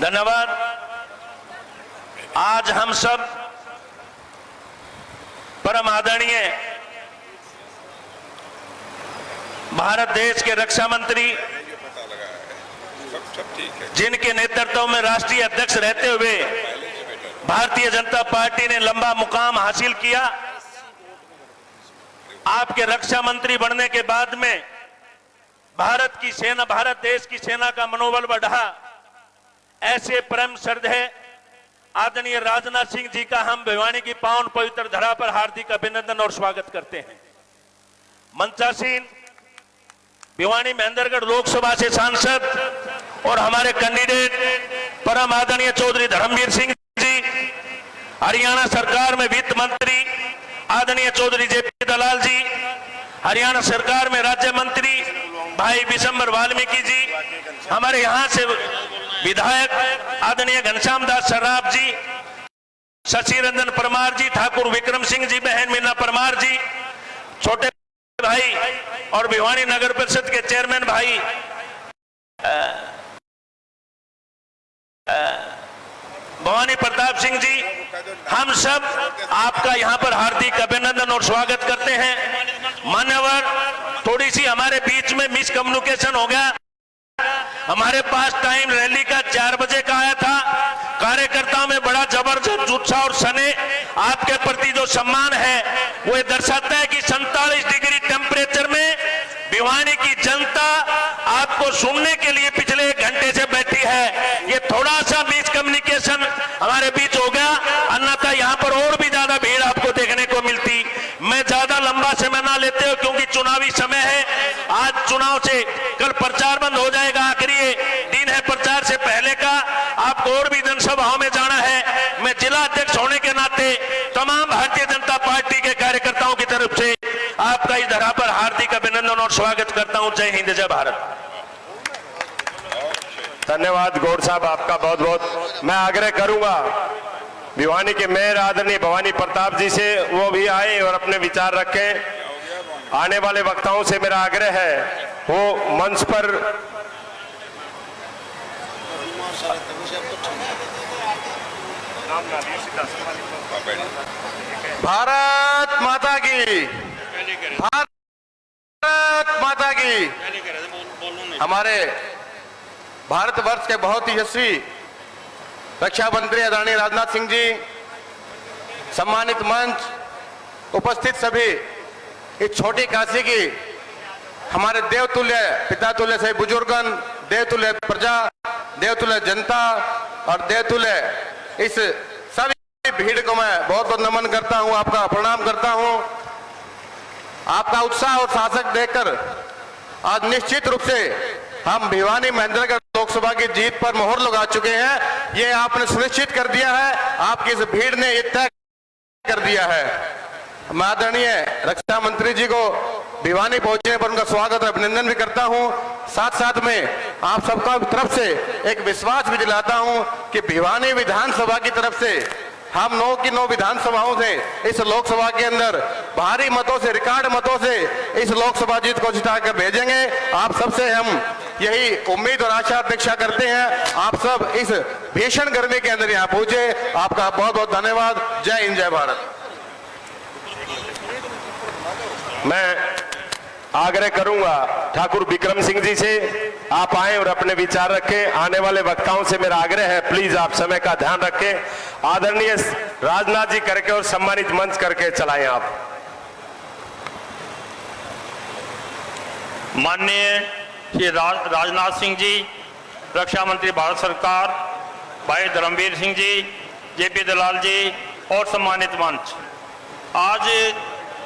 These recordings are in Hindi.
धन्यवाद। आज हम सब परम आदरणीय भारत देश के रक्षा मंत्री, जिनके नेतृत्व में राष्ट्रीय अध्यक्ष रहते हुए भारतीय जनता पार्टी ने लंबा मुकाम हासिल किया, आपके रक्षा मंत्री बनने के बाद में भारत देश की सेना का मनोबल बढ़ा। ऐसे परम श्रद्धेय आदरणीय राजनाथ सिंह जी का हम भिवानी की पावन पवित्र धरा पर हार्दिक अभिनंदन और स्वागत करते हैं। मंचासीन भिवानी महेंद्रगढ़ लोकसभा से सांसद और हमारे कैंडिडेट परम आदरणीय चौधरी धर्मवीर सिंह जी, हरियाणा सरकार में वित्त मंत्री आदरणीय चौधरी जेपी दलाल जी, हरियाणा सरकार में राज्य मंत्री भाई विशंबर वाल्मीकि जी, हमारे यहां से विधायक आदरणीय घनश्याम दास सर्राफ जी, शशि रंजन परमार जी, ठाकुर विक्रम सिंह जी, बहन मीना परमार जी, छोटे भाई और भिवानी नगर परिषद के चेयरमैन भाई भवानी प्रताप सिंह जी, हम सब आपका यहां पर हार्दिक अभिनंदन और स्वागत करते हैं। मान्यवर, थोड़ी सी हमारे बीच में मिसकम्युनिकेशन हो गया। हमारे पास टाइम रैली का 4 बजे का आया था। कार्यकर्ताओं में बड़ा जबरदस्त उत्साह और सने आपके प्रति जो सम्मान है वो ये दर्शाता है कि 47 डिग्री टेम्परेचर में भिवानी की जनता आपको सुनने के लिए पिछले 1 घंटे से बैठी है। ये थोड़ा सा मिसकम्युनिकेशन हमारे बीच हो गया, अन्यथा यहाँ पर और भी ज्यादा भीड़ आपको देखने को मिलती। मैं ज्यादा लंबा समय ना लेते हो क्योंकि चुनावी समय है। आज चुनाव से कल प्रचार बंद हो जाएगा, आखिरी दिन है प्रचार से पहले का। आपको और भी जनसभाओं में जाना है। मैं जिला अध्यक्ष होने के नाते तमाम भारतीय जनता पार्टी के कार्यकर्ताओं की तरफ से आपका इस धरा पर हार्दिक अभिनंदन और स्वागत करता हूं। जय हिंद, जय भारत। धन्यवाद गौड़ साहब, आपका बहुत बहुत। मैं आग्रह करूंगा भिवानी के मेयर आदरणीय भवानी प्रताप जी से, वो भी आए और अपने विचार रखें। आने वाले वक्ताओं से मेरा आग्रह है वो मंच पर भारत माता की, भारत माता की। हमारे भारतवर्ष के बहुत ही यशस्वी रक्षा मंत्री आदरणीय राजनाथ सिंह जी, सम्मानित मंच, उपस्थित सभी, इस छोटी काशी की हमारे देवतुल्य पितातुल्य से बुजुर्गन, देवतुल्य प्रजा, देवतुल्य जनता और देवतुल्य इस सभी भीड़ को मैं बहुत बहुत नमन करता हूं, आपका प्रणाम करता हूं। आपका उत्साह और साहस देखकर आज निश्चित रूप से हम भिवानी महेंद्रगढ़ लोकसभा की जीत पर मोहर लगा चुके हैं। ये आपने सुनिश्चित कर दिया है, आपकी इस भीड़ ने ये तय कर दिया है। मैं आदरणीय रक्षा मंत्री जी को भिवानी पहुंचने पर उनका स्वागत और अभिनंदन भी करता हूं। साथ साथ में आप सबका तरफ से एक विश्वास भी दिलाता हूं कि भिवानी विधानसभा की तरफ से हम 9 की 9 विधानसभाओं से इस लोकसभा के अंदर भारी मतों से, रिकॉर्ड मतों से इस लोकसभा जीत को जिताकर भेजेंगे। आप सबसे हम यही उम्मीद और आशा अपेक्षा करते हैं। आप सब इस भीषण गर्मी के अंदर यहाँ पहुंचे, आपका बहुत बहुत धन्यवाद। जय हिंद, जय भारत। मैं आग्रह करूंगा ठाकुर विक्रम सिंह जी से, आप आए और अपने विचार रखें। आने वाले वक्ताओं से मेरा आग्रह है प्लीज आप समय का ध्यान रखें। आदरणीय राजनाथ जी करके और सम्मानित मंच करके चलाएं आप। माननीय श्री राजनाथ सिंह जी, रक्षा मंत्री भारत सरकार, भाई धर्मवीर सिंह जी, जेपी दलाल जी और सम्मानित मंच, आज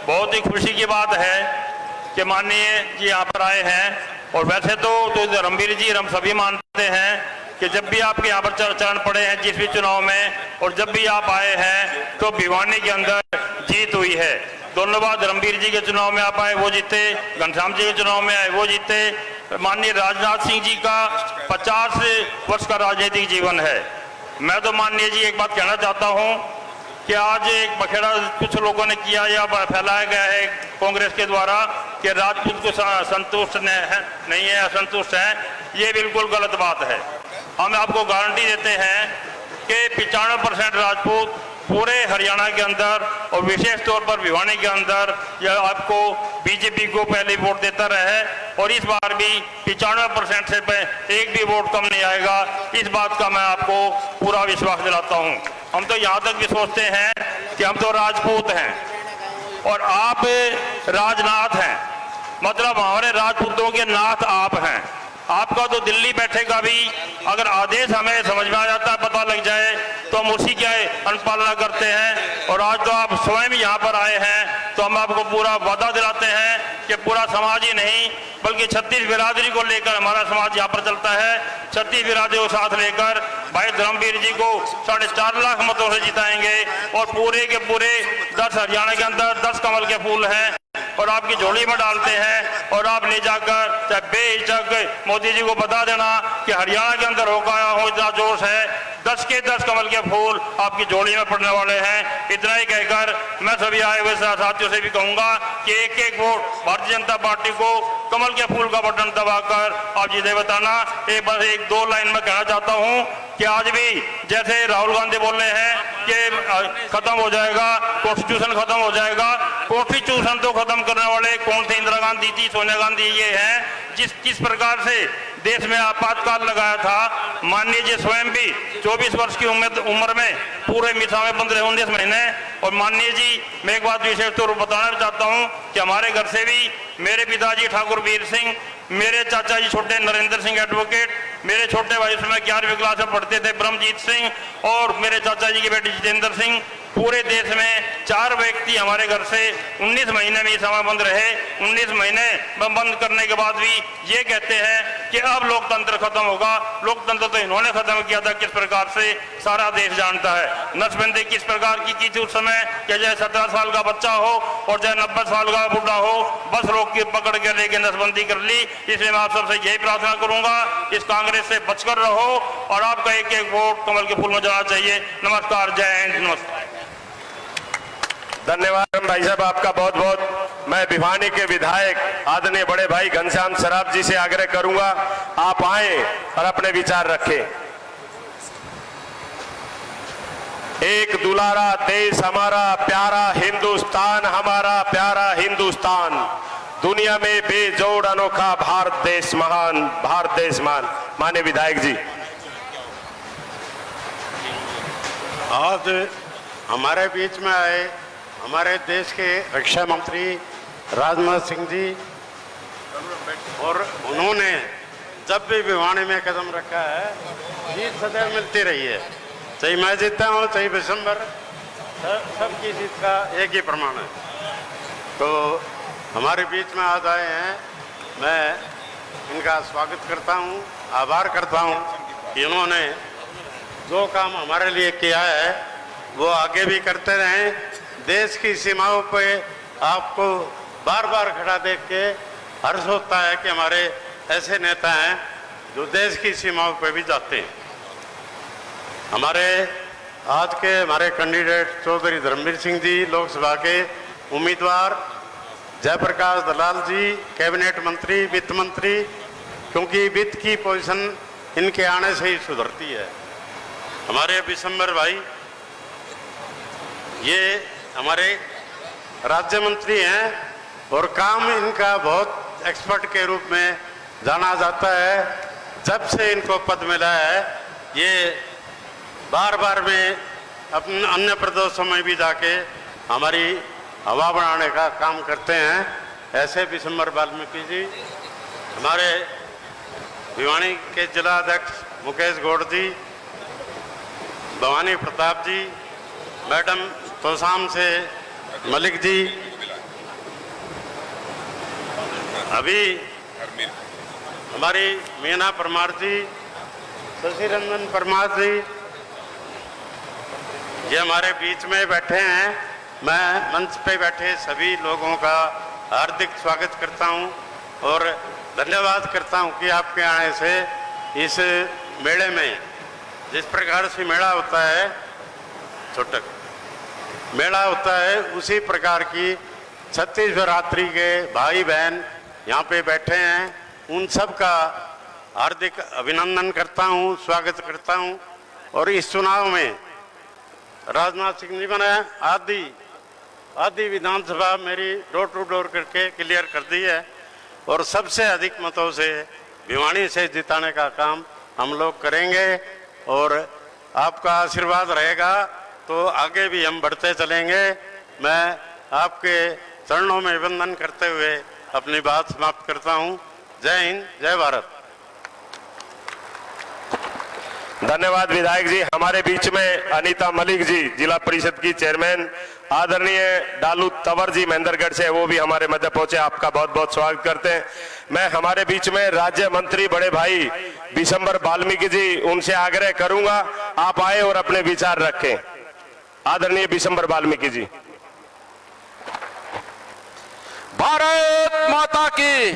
बहुत ही खुशी की बात है कि माननीय जी यहाँ पर आए हैं। और वैसे तो धर्मवीर जी हम सभी मानते हैं कि जब भी आपके यहाँ पर चरण पड़े हैं जिस भी चुनाव में, और जब भी आप आए हैं तो भिवानी के अंदर जीत हुई है। दोनों बार धर्मवीर जी के चुनाव में आप आए, वो जीते, घनश्याम जी के चुनाव में आए, वो जीते। माननीय राजनाथ सिंह जी का 50 वर्ष का राजनीतिक जीवन है। मैं तो माननीय जी एक बात कहना चाहता हूँ कि आज एक बखेड़ा कुछ लोगों ने किया या फैलाया गया है कांग्रेस के द्वारा कि राजपूत को संतुष्ट नहीं है, असंतुष्ट है। ये बिल्कुल गलत बात है। हम आपको गारंटी देते हैं कि 95% राजपूत पूरे हरियाणा के अंदर और विशेष तौर पर भिवानी के अंदर यह आपको बीजेपी को पहले वोट देता रहे और इस बार भी 95% से एक भी वोट कम नहीं आएगा। इस बात का मैं आपको पूरा विश्वास दिलाता हूं। हम तो यहाँ तक भी सोचते हैं कि हम तो राजपूत हैं और आप राजनाथ हैं, मतलब हमारे राजपूतों के नाथ आप हैं। आपका तो दिल्ली बैठे का भी अगर आदेश हमें समझ में आ जाता है, पता लग जाए, तो हम उसी की अनुपालना करते हैं। और आज तो आप स्वयं यहाँ पर आए हैं तो हम आपको पूरा वादा दिलाते हैं कि पूरा समाज ही नहीं बल्कि 36 बिरादरी को लेकर हमारा समाज यहाँ पर चलता है। 36 बिरादरी को साथ लेकर भाई धर्मवीर जी को 4.5 लाख मतों से जिताएंगे और पूरे के पूरे 10 हरियाणा के अंदर 10 कमल के फूल हैं और आपकी झोली में डालते हैं और आप ले जाकर चाहे बेहिचक मोदी जी को बता देना कि हरियाणा के अंदर होगा हो इतना जोश है, 10 के 10 कमल के फूल आपकी झोली में पड़ने वाले हैं। इतना ही कहकर मैं सभी आए हुए साथियों से भी कहूंगा कि एक एक वोट भारतीय जनता पार्टी को कमल के फूल का बटन दबाकर आप जिसे बताना। बस एक दो लाइन में कहना चाहता हूं कि आज भी जैसे राहुल गांधी बोल रहे हैं कि खत्म हो जाएगा कॉन्स्टिट्यूशन, खत्म हो जाएगा, कॉन्स्टिट्यूशन तो खत्म करने वाले कौन थे? इंदिरा गांधी थी, सोनिया गांधी ये हैं। किस प्रकार से देश में आपातकाल लगाया था, माननीय जी स्वयं भी 24 वर्ष की उम्र में पूरे मिसा में बंद रहे 19 महीने। और माननीय जी मैं एक बात विशेष तौर पर बताना चाहता हूं कि हमारे घर से भी मेरे पिताजी ठाकुर वीर सिंह, मेरे चाचा जी छोटे नरेंद्र सिंह एडवोकेट, मेरे छोटे भाई उसमें 11वीं क्लास में पढ़ते थे ब्रह्मजीत सिंह और मेरे चाचा जी की बेटी जितेंद्र सिंह, पूरे देश में 4 व्यक्ति हमारे घर से 19 महीने में समय बंद रहे। 19 महीने में बंद करने के बाद भी ये कहते हैं कि अब लोकतंत्र खत्म होगा। लोकतंत्र तो इन्होंने खत्म किया था, किस प्रकार से सारा देश जानता है। नसबंदी किस प्रकार की थी उस समय कि चाहे 17 साल का बच्चा हो और चाहे 90 साल का बूढ़ा हो, बस रोक के पकड़ के लेके नसबंदी कर ली। इसलिए मैं आप सबसे यही प्रार्थना करूंगा इस कांग्रेस से बचकर रहो और आपका एक एक वोट कमल के फूल में जाना चाहिए। नमस्कार, जय हिंद, नमस्कार। धन्यवाद भाई साहब आपका बहुत बहुत। मैं भिवानी के विधायक आदरणीय बड़े भाई घनश्याम सराफ जी से आग्रह करूंगा आप आए और अपने विचार रखें। एक दुलारा देश हमारा प्यारा हिंदुस्तान, हमारा प्यारा हिंदुस्तान, दुनिया में बेजोड़ अनोखा भारत देश महान, भारत देश महान। माननीय विधायक जी, आज हमारे बीच में आए हमारे देश के रक्षा मंत्री राजनाथ सिंह जी, और उन्होंने जब भी भिवानी में कदम रखा है जीत सदैव मिलती रही है। चाहे मैं जीतता हूँ चाहे विशंबर, सबकी जीत का एक ही प्रमाण है। तो हमारे बीच में आज आए हैं, मैं इनका स्वागत करता हूँ, आभार करता हूँ कि इन्होंने जो काम हमारे लिए किया है वो आगे भी करते रहें। देश की सीमाओं पे आपको बार बार खड़ा देख के हर्ष होता है कि हमारे ऐसे नेता हैं जो देश की सीमाओं पे भी जाते हैं। हमारे कैंडिडेट चौधरी धर्मवीर सिंह जी, लोकसभा के उम्मीदवार, जयप्रकाश दलाल जी कैबिनेट मंत्री, वित्त मंत्री, क्योंकि वित्त की पोजीशन इनके आने से ही सुधरती है। हमारे विशंबर भाई, ये हमारे राज्य मंत्री हैं और काम इनका बहुत एक्सपर्ट के रूप में जाना जाता है। जब से इनको पद मिला है ये बार बार में अपने अन्य प्रदेशों में भी जाके हमारी हवा बनाने का काम करते हैं। ऐसे विशंबर वाल्मीकि जी, हमारे भिवानी के जिला अध्यक्ष मुकेश गौड़ जी, भवानी प्रताप जी, मैडम तोसाम से मलिक जी, अभी हमारी मीना परमार जी, शशि रंजन परमार जी, ये हमारे बीच में बैठे हैं। मैं मंच पे बैठे सभी लोगों का हार्दिक स्वागत करता हूं और धन्यवाद करता हूं कि आपके आने से इस मेले में, जिस प्रकार से मेला होता है, छोटक मेला होता है, उसी प्रकार की 36 बिरादरी के भाई बहन यहाँ पे बैठे हैं। उन सब का हार्दिक अभिनंदन करता हूं, स्वागत करता हूं। और इस चुनाव में राजनाथ सिंह जी ने आधी विधानसभा मेरी डोर टू डोर करके क्लियर कर दी है और सबसे अधिक मतों से भिवानी से जिताने का काम हम लोग करेंगे। और आपका आशीर्वाद रहेगा तो आगे भी हम बढ़ते चलेंगे। मैं आपके चरणों में वंदन करते हुए अपनी बात समाप्त करता हूं। जय हिंद, जय भारत। धन्यवाद विधायक जी। हमारे बीच में अनीता मलिक जी, जिला परिषद की चेयरमैन, आदरणीय डालू तंवर जी महेंद्रगढ़ से, वो भी हमारे मध्य पहुंचे। आपका बहुत बहुत स्वागत करते हैं। मैं हमारे बीच में राज्य मंत्री बड़े भाई बिशंबर वाल्मीकि जी, उनसे आग्रह करूंगा आप आए और अपने विचार रखें। आदरणीय बिशंबर वाल्मीकि जी। भारत माता की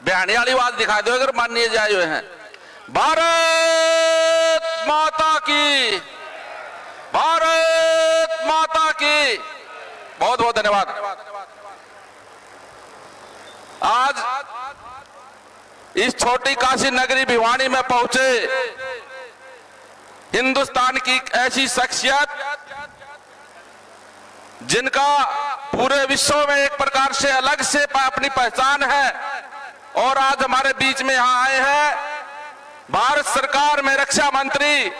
बयानी वाली बात दिखा दो अगर माननीय जी आए हुए हैं। भारत माता की, भारत माता की। बहुत बहुत धन्यवाद। आज इस छोटी काशी नगरी भिवानी में पहुंचे हिंदुस्तान की एक ऐसी शख्सियत जिनका पूरे विश्व में एक प्रकार से अलग से अपनी पहचान है, और आज हमारे बीच में यहां आए हैं भारत सरकार में रक्षा मंत्री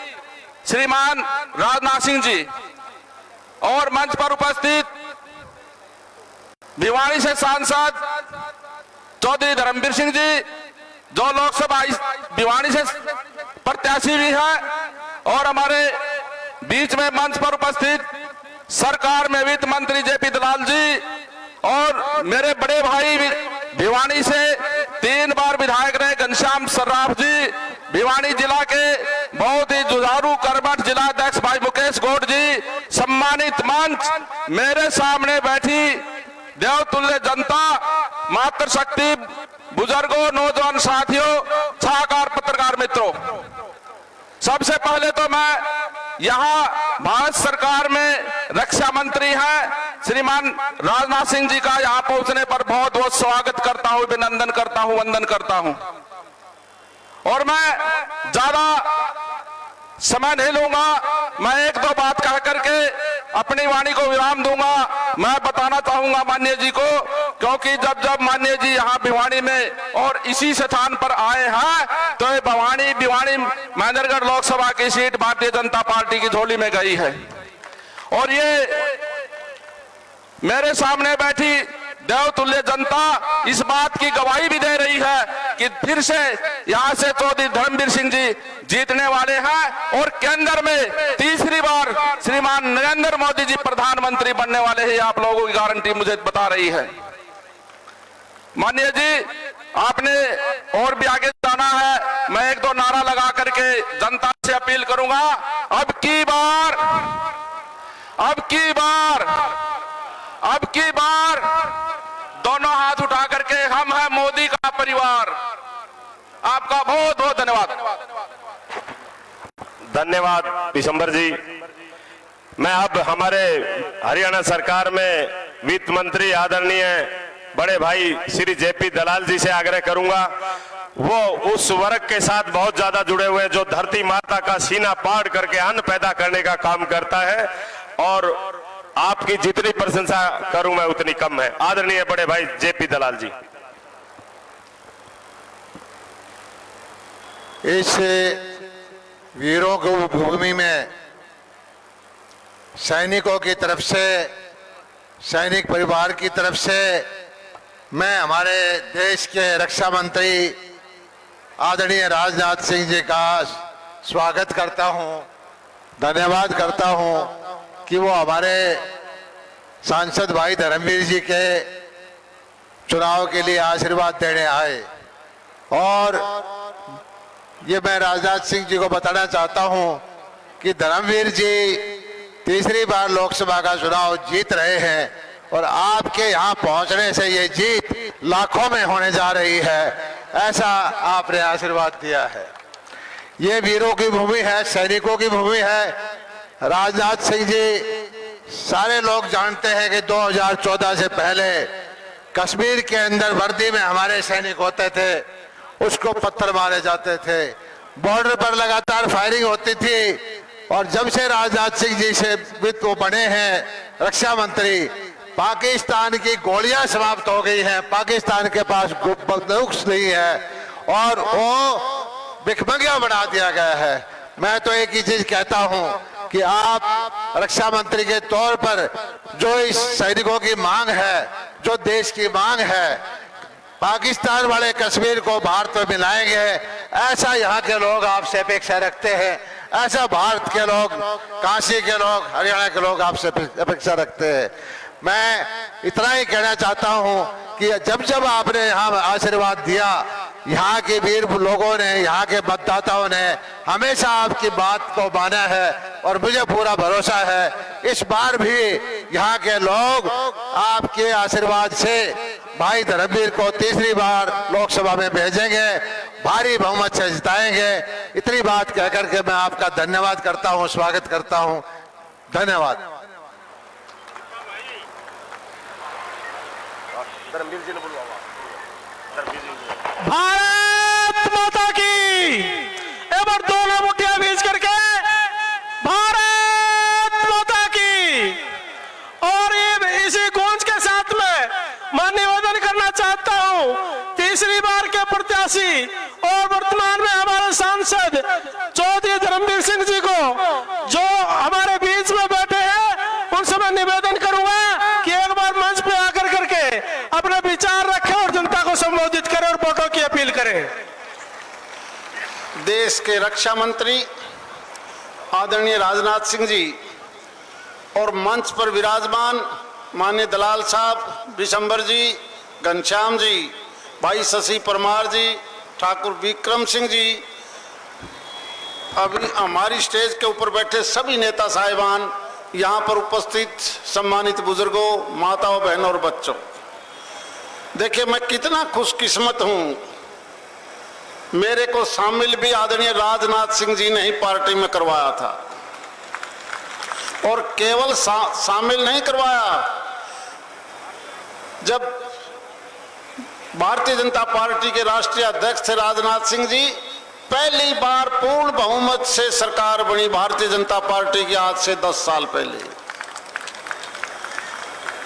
श्रीमान राजनाथ सिंह जी, और मंच पर उपस्थित भिवानी से सांसद चौधरी धर्मवीर सिंह जी, जो लोकसभा भिवानी से प्रत्याशी भी हैं, और हमारे बीच में मंच पर उपस्थित सरकार में वित्त मंत्री जेपी दलाल जी, और मेरे बड़े भाई भिवानी से 3 बार विधायक रहे घनश्याम सर्राफ जी, भिवानी जिला के बहुत ही जुझारू कर्मठ जिला अध्यक्ष भाई मुकेश गौड़ जी, सम्मानित मंच, मेरे सामने बैठी देवतुल्य जनता, मातृशक्ति, बुजुर्गों, नौजवान साथियों, छाकार पत्रकार मित्रों, सबसे पहले तो मैं यहाँ भारत सरकार में रक्षा मंत्री हैं श्रीमान राजनाथ सिंह जी का यहाँ पहुंचने पर बहुत बहुत स्वागत करता हूं, अभिनंदन करता हूं, वंदन करता हूं। और मैं ज्यादा समय नहीं लूंगा, मैं 1-2 बात कह करके अपनी वाणी को विराम दूंगा। मैं बताना चाहूंगा माननीय जी को, क्योंकि जब जब माननीय जी यहाँ भिवानी में और इसी स्थान पर आए हैं तो ये भिवानी महेंद्रगढ़ लोकसभा की सीट भारतीय जनता पार्टी की झोली में गई है। और ये मेरे सामने बैठी देवतुल्य जनता इस बात की गवाही भी दे रही है कि फिर से यहाँ से चौधरी धर्मवीर सिंह जी जीतने वाले हैं, और केंद्र में तीसरी बार श्रीमान नरेंद्र मोदी जी प्रधानमंत्री बनने वाले हैं। आप लोगों की गारंटी मुझे बता रही है। माननीय जी, आपने और भी आगे जाना है, मैं 1-2 नारा लगा करके जनता से अपील करूंगा। अब की बार दोनों हाथ उठा करके हम हैं मोदी का परिवार। आपका बहुत बहुत धन्यवाद। धन्यवाद बिशंबर जी। मैं अब हमारे हरियाणा सरकार में वित्त मंत्री आदरणीय बड़े भाई श्री जेपी दलाल जी से आग्रह करूंगा, वो उस वर्ग के साथ बहुत ज्यादा जुड़े हुए हैं जो धरती माता का सीना पाड़ करके अन्न पैदा करने का काम करता है, और आपकी जितनी प्रशंसा करूं मैं उतनी कम है। आदरणीय बड़े भाई जेपी दलाल जी। इस वीरों की भूमि में सैनिकों की तरफ से, सैनिक परिवार की तरफ से मैं हमारे देश के रक्षा मंत्री आदरणीय राजनाथ सिंह जी का स्वागत करता हूं, धन्यवाद करता हूं कि वो हमारे सांसद भाई धर्मवीर जी के चुनाव के लिए आशीर्वाद देने आए। और ये मैं राजनाथ सिंह जी को बताना चाहता हूं कि धर्मवीर जी तीसरी बार लोकसभा का चुनाव जीत रहे हैं, और आपके यहाँ पहुंचने से ये जीत लाखों में होने जा रही है, ऐसा आपने आशीर्वाद दिया है। ये वीरों की भूमि है, सैनिकों की भूमि है। राजनाथ सिंह जी, सारे लोग जानते हैं कि 2014 से पहले कश्मीर के अंदर वर्दी में हमारे सैनिक होते थे, उसको पत्थर मारे जाते थे, बॉर्डर पर लगातार फायरिंग होती थी। और जब से राजनाथ सिंह जी से वो बने हैं रक्षा मंत्री, पाकिस्तान की गोलियां समाप्त हो गई हैं, पाकिस्तान के पास बंदूक नहीं है और वो भिखमंगिया बना दिया गया है। मैं तो एक ही चीज कहता हूं कि आप रक्षा मंत्री के तौर पर जो इस सैनिकों की मांग है, जो देश की मांग है, पाकिस्तान वाले कश्मीर को भारत में मिलाएंगे, ऐसा यहाँ के लोग आपसे अपेक्षा रखते हैं, ऐसा भारत के लोग, काशी के लोग, हरियाणा के लोग आपसे अपेक्षा रखते हैं। मैं इतना ही कहना चाहता हूं कि जब जब आपने यहाँ आशीर्वाद दिया, यहाँ के वीर लोगों ने, यहाँ के मतदाताओं ने हमेशा आपकी बात को माना है और मुझे पूरा भरोसा है इस बार भी यहाँ के लोग आपके आशीर्वाद से भाई धर्मवीर को तीसरी बार लोकसभा में भेजेंगे, भारी बहुमत से जिताएंगे। इतनी बात कहकर के मैं आपका धन्यवाद करता हूँ, स्वागत करता हूँ। धन्यवाद। भारत माता की, एक बार दोनों मुठ्ठियां बीच करके भारत माता की। और ये इसी गूंज के साथ में मैं निवेदन करना चाहता हूं तीसरी बार के प्रत्याशी और वर्तमान में हमारे सांसद चौधरी धर्मवीर सिंह जी को, जो हमारे बीच में बैठे हैं, उनसे मैं निवेदन करूंगा कि एक बार मंच पे आकर करके अपने विचार रखें और जनता को संबोधित करें और वोटों की अपील करें। देश के रक्षा मंत्री आदरणीय राजनाथ सिंह जी और मंच पर विराजमान माननीय दलाल साहब, विशंबर जी, घनश्याम जी, भाई शशि परमार जी, ठाकुर विक्रम सिंह जी, अभी हमारी स्टेज के ऊपर बैठे सभी नेता साहिबान, यहाँ पर उपस्थित सम्मानित बुजुर्गों, माताओं, बहनों और बच्चों, देखिए मैं कितना खुशकिस्मत हूँ, मेरे को शामिल भी आदरणीय राजनाथ सिंह जी ने ही पार्टी में करवाया था। और केवल शामिल नहीं करवाया, जब भारतीय जनता पार्टी के राष्ट्रीय अध्यक्ष थे राजनाथ सिंह जी, पहली बार पूर्ण बहुमत से सरकार बनी भारतीय जनता पार्टी की आज से 10 साल पहले।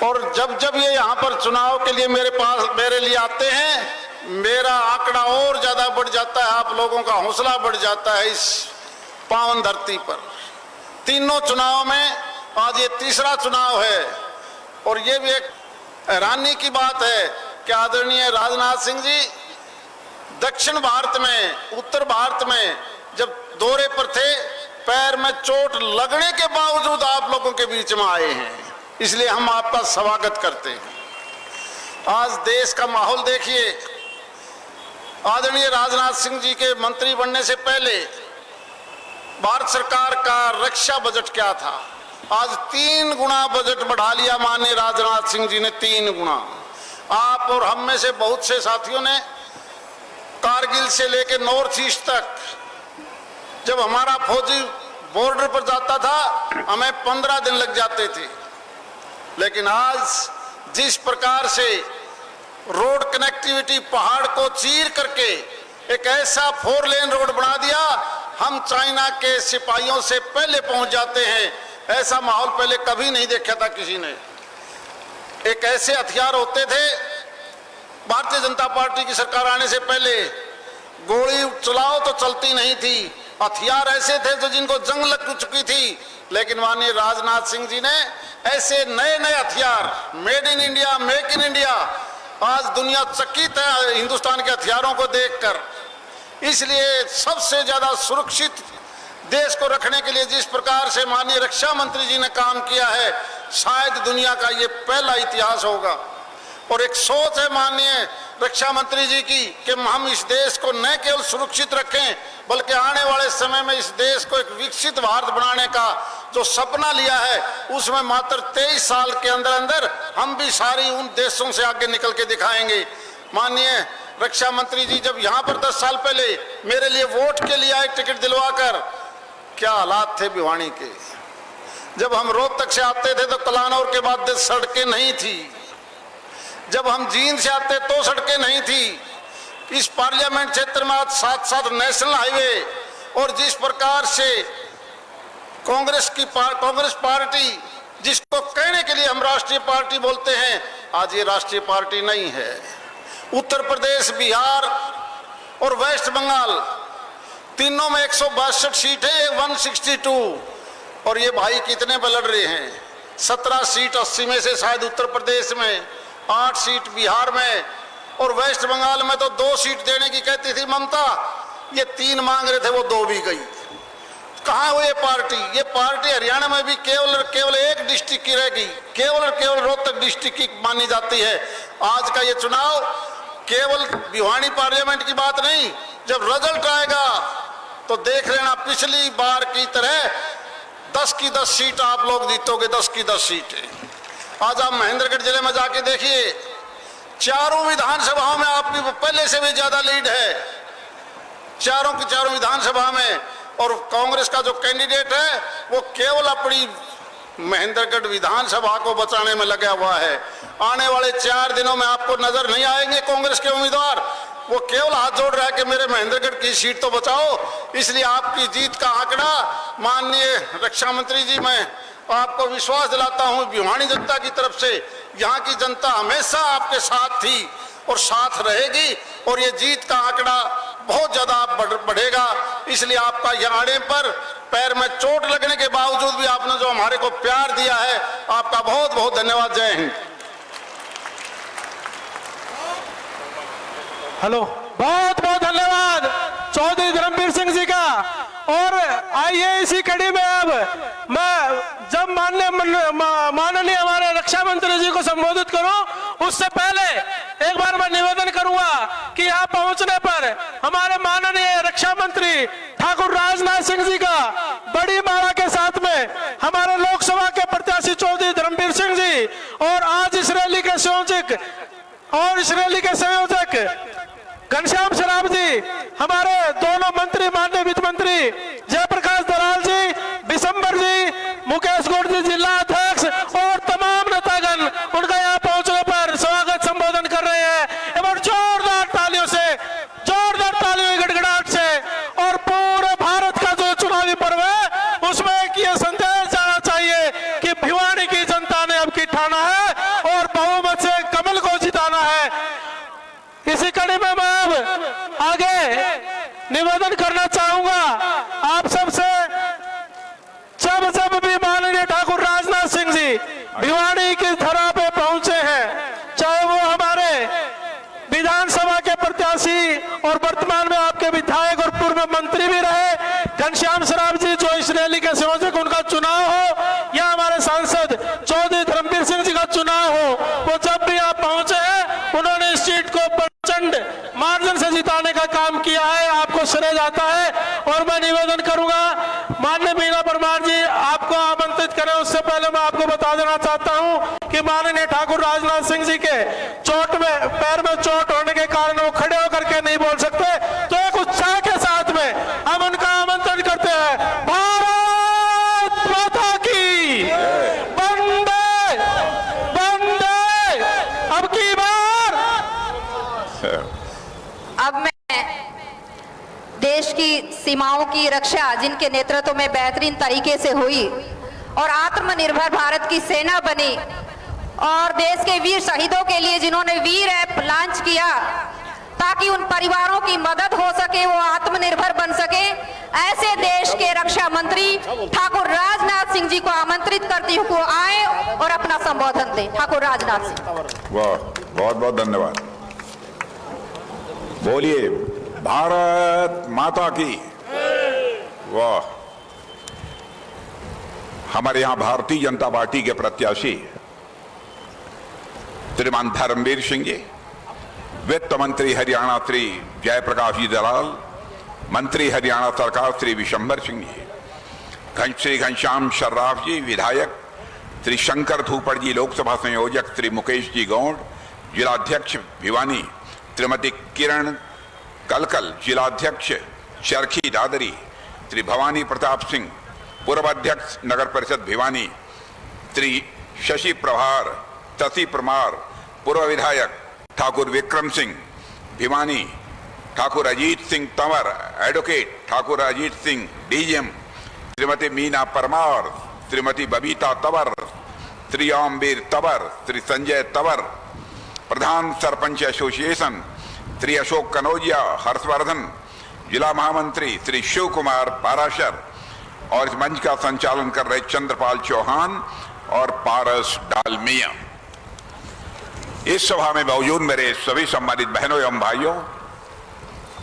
और जब जब ये यहाँ पर चुनाव के लिए मेरे लिए आते हैं, मेरा आंकड़ा और ज्यादा बढ़ जाता है, आप लोगों का हौसला बढ़ जाता है इस पावन धरती पर। तीनों चुनाव में आज ये तीसरा चुनाव है और ये भी एक हैरानी की बात है कि आदरणीय राजनाथ सिंह जी दक्षिण भारत में, उत्तर भारत में जब दौरे पर थे, पैर में चोट लगने के बावजूद आप लोगों के बीच में आए हैं, इसलिए हम आपका स्वागत करते हैं। आज देश का माहौल देखिए, आदरणीय राजनाथ सिंह जी के मंत्री बनने से पहले भारत सरकार का रक्षा बजट क्या था, आज 3 गुना बजट बढ़ा लिया माननीय राजनाथ सिंह जी ने, 3 गुना। आप और हम में से बहुत से साथियों ने कारगिल से लेकर नॉर्थ ईस्ट तक, जब हमारा फौजी बॉर्डर पर जाता था हमें 15 दिन लग जाते थे, लेकिन आज जिस प्रकार से रोड कनेक्टिविटी पहाड़ को चीर करके एक ऐसा 4 लेन रोड बना दिया, हम चाइना के सिपाहियों से पहले पहुंच जाते हैं। ऐसा माहौल पहले कभी नहीं देखा था किसी ने। एक ऐसे हथियार होते थे, भारतीय जनता पार्टी की सरकार आने से पहले गोली चलाओ तो चलती नहीं थी, हथियार ऐसे थे जो जिनको जंग लग चुकी थी, लेकिन माननीय राजनाथ सिंह जी ने ऐसे नए नए हथियार, made in India, make in India, आज दुनिया चकित है हिंदुस्तान के हथियारों को देखकर। इसलिए सबसे ज्यादा सुरक्षित देश को रखने के लिए जिस प्रकार से माननीय रक्षा मंत्री जी ने काम किया है, शायद दुनिया का ये पहला इतिहास होगा। और एक सोच है माननीय रक्षा मंत्री जी की कि हम इस देश को न केवल सुरक्षित रखें, बल्कि आने वाले समय में इस देश को एक विकसित भारत बनाने का जो सपना लिया है, उसमें मात्र 23 साल के अंदर अंदर हम भी सारी उन देशों से आगे निकल के दिखाएंगे। माननीय रक्षा मंत्री जी जब यहाँ पर 10 साल पहले मेरे लिए वोट के लिए आए टिकट दिलवाकर, क्या हालात थे भिवानी के। जब हम रोहतक से आते थे तो कलानौर के बाद सड़कें नहीं थी, जब हम जींद से आते तो सड़कें नहीं थी, इस पार्लियामेंट क्षेत्र में आज 7 नेशनल हाईवे, और जिस प्रकार से कांग्रेस पार्टी, जिसको कहने के लिए हम राष्ट्रीय पार्टी बोलते हैं, आज ये राष्ट्रीय पार्टी नहीं है। उत्तर प्रदेश, बिहार और वेस्ट बंगाल तीनों में 162 सीट है, 162, और ये भाई कितने पे लड़ रहे हैं? 17 सीट 80 में से शायद उत्तर प्रदेश में, 8 सीट बिहार में, और वेस्ट बंगाल में तो 2 सीट देने की कहती थी ममता, ये 3 मांग रहे थे, वो 2 भी गई। कहाँ हुई ये पार्टी? ये पार्टी हरियाणा में भी केवल एक डिस्ट्रिक्ट की रहेगी, केवल रोहतक डिस्ट्रिक्ट की मानी जाती है। आज का ये चुनाव केवल भिवानी पार्लियामेंट की बात नहीं, जब रिजल्ट आएगा तो देख लेना पिछली बार की तरह 10 की 10 सीट आप लोग जीतोगे, 10 की 10 सीटें। आज आप महेंद्रगढ़ जिले में जाके देखिए, चारों विधानसभाओं में आपकी पहले से भी ज्यादा लीड है, चारों की चारों विधानसभा में। और कांग्रेस का जो कैंडिडेट है वो केवल अपनी महेंद्रगढ़ विधानसभा को बचाने में लगा हुआ है। आने वाले 4 दिनों में आपको नजर नहीं आएंगे कांग्रेस के उम्मीदवार, वो केवल हाथ जोड़ रहा है कि मेरे महेंद्रगढ़ की सीट तो बचाओ। इसलिए आपकी जीत का आंकड़ा, माननीय रक्षा मंत्री जी, मैं आपको विश्वास दिलाता हूं भिवानी जनता की तरफ से, यहाँ की जनता हमेशा आपके साथ थी और साथ रहेगी, और ये जीत का आंकड़ा बहुत ज्यादा बढ़ेगा। इसलिए आपका यहाँ आने पर पैर में चोट लगने के बावजूद भी आपने जो हमारे को प्यार दिया है, आपका बहुत बहुत धन्यवाद। जय हिंद। हेलो, बहुत बहुत धन्यवाद चौधरी धर्मवीर सिंह जी का। और आइए इसी कड़ी में अब मैं जब माननीय हमारे रक्षा मंत्री जी को संबोधित करूं, उससे पहले एक बार मैं निवेदन करूंगा कि यहाँ पहुंचने पर हमारे माननीय रक्षा मंत्री ठाकुर राजनाथ सिंह जी का बड़ी माला के साथ में हमारे लोकसभा के प्रत्याशी चौधरी धर्मवीर सिंह जी, और आज इस रैली के संयोजक घनश्याम शराब जी, हमारे दोनों मंत्री, माननीय वित्त मंत्री जयप्रकाश दलाल जी, बिशंबर जी, मुकेश गौड़ जी जिला अध्यक्ष, और तमाम नेतागण उनका यहाँ पहुंचने पर स्वागत संबोधन कर रहे हैं। एवं जोरदार तालियों की गड़गड़ाहट से, और पूरे भारत का जो चुनावी पर्व है उसमें एक ये संदेश जाना चाहिए कि भिवानी की जनता ने अब की ठाना है और बहुमत से कमल को जिताना है। इसी कड़ी में मैं अब आगे निवेदन करना चाहूंगा आप सबसे, जब भी माननीय ठाकुर राजनाथ सिंह जी भिवानी की धरा पे पहुंचे हैं, चाहे वो हमारे विधानसभा के प्रत्याशी और वर्तमान में आपके विधायक और पूर्व मंत्री भी रहे घनश्याम शराब जी, जो इस रैली के संयोजक, उनका चुनाव हो, या हमारे सांसद चौधरी धर्मवीर सिंह जी का चुनाव हो, वो जब भी आप पहुंचे हैं उन्होंने इस सीट को प्रचंड मार्जिन से जिताने का काम किया है, आपको श्रेय जाता है। और मैं निवेदन करूंगा माननीय मीना परमार जी आपको आमंत्रित करें, उससे पहले मैं आपको बता देना चाहता हूं कि माननीय ठाकुर राजनाथ सिंह जी के पैर में चोट होने के कारण वो खड़े होकर के नहीं बोल सकते, तो एक उत्साह के साथ में हम उनका आमंत्रण करते हैं। भारत माता की वंदे वंदे। अब की बार अब मैं देश की सीमाओं की रक्षा जिनके नेतृत्व में बेहतरीन तरीके से हुई और आत्मनिर्भर भारत की सेना बनी, और देश के वीर शहीदों के लिए जिन्होंने वीर ऐप लॉन्च किया ताकि उन परिवारों की मदद हो सके, वो आत्मनिर्भर बन सके, ऐसे देश के रक्षा मंत्री ठाकुर राजनाथ सिंह जी को आमंत्रित करती हूँ को आए और अपना संबोधन दें। ठाकुर राजनाथ सिंह। वाह, बहुत बहुत धन्यवाद। बोलिए भारत माता की। वाह। हमारे यहां भारतीय जनता पार्टी के प्रत्याशी श्रीमान धर्मवीर सिंह जी, वित्त मंत्री हरियाणा श्री जयप्रकाश जी दलाल, मंत्री हरियाणा सरकार श्री बिशंबर सिंह जी, श्री घनश्याम शर्राफ जी विधायक, श्री शंकर धूपड़ जी लोकसभा संयोजक, श्री मुकेश जी गौड़ जिलाध्यक्ष भिवानी, श्रीमती किरण कलकल जिलाध्यक्ष चरखी दादरी, श्री भवानी प्रताप सिंह पूर्व अध्यक्ष नगर परिषद भिवानी, श्री शशि परमार पूर्व विधायक, ठाकुर विक्रम सिंह भिवानी ठाकुर अजीत सिंह तंवर, एडवोकेट ठाकुर अजीत सिंह डीजीएम, श्रीमती मीना परमार, श्रीमती बबीता तंवर, श्री ओमवीर तंवर, श्री संजय तंवर, प्रधान सरपंच एसोसिएशन श्री अशोक कनौजिया, हर्षवर्धन, जिला महामंत्री श्री शिव कुमार पाराशर और इस मंच का संचालन कर रहे चंद्रपाल चौहान और पारस डालमिया। इस सभा में मौजूद मेरे सभी सम्मानित बहनों एवं भाइयों,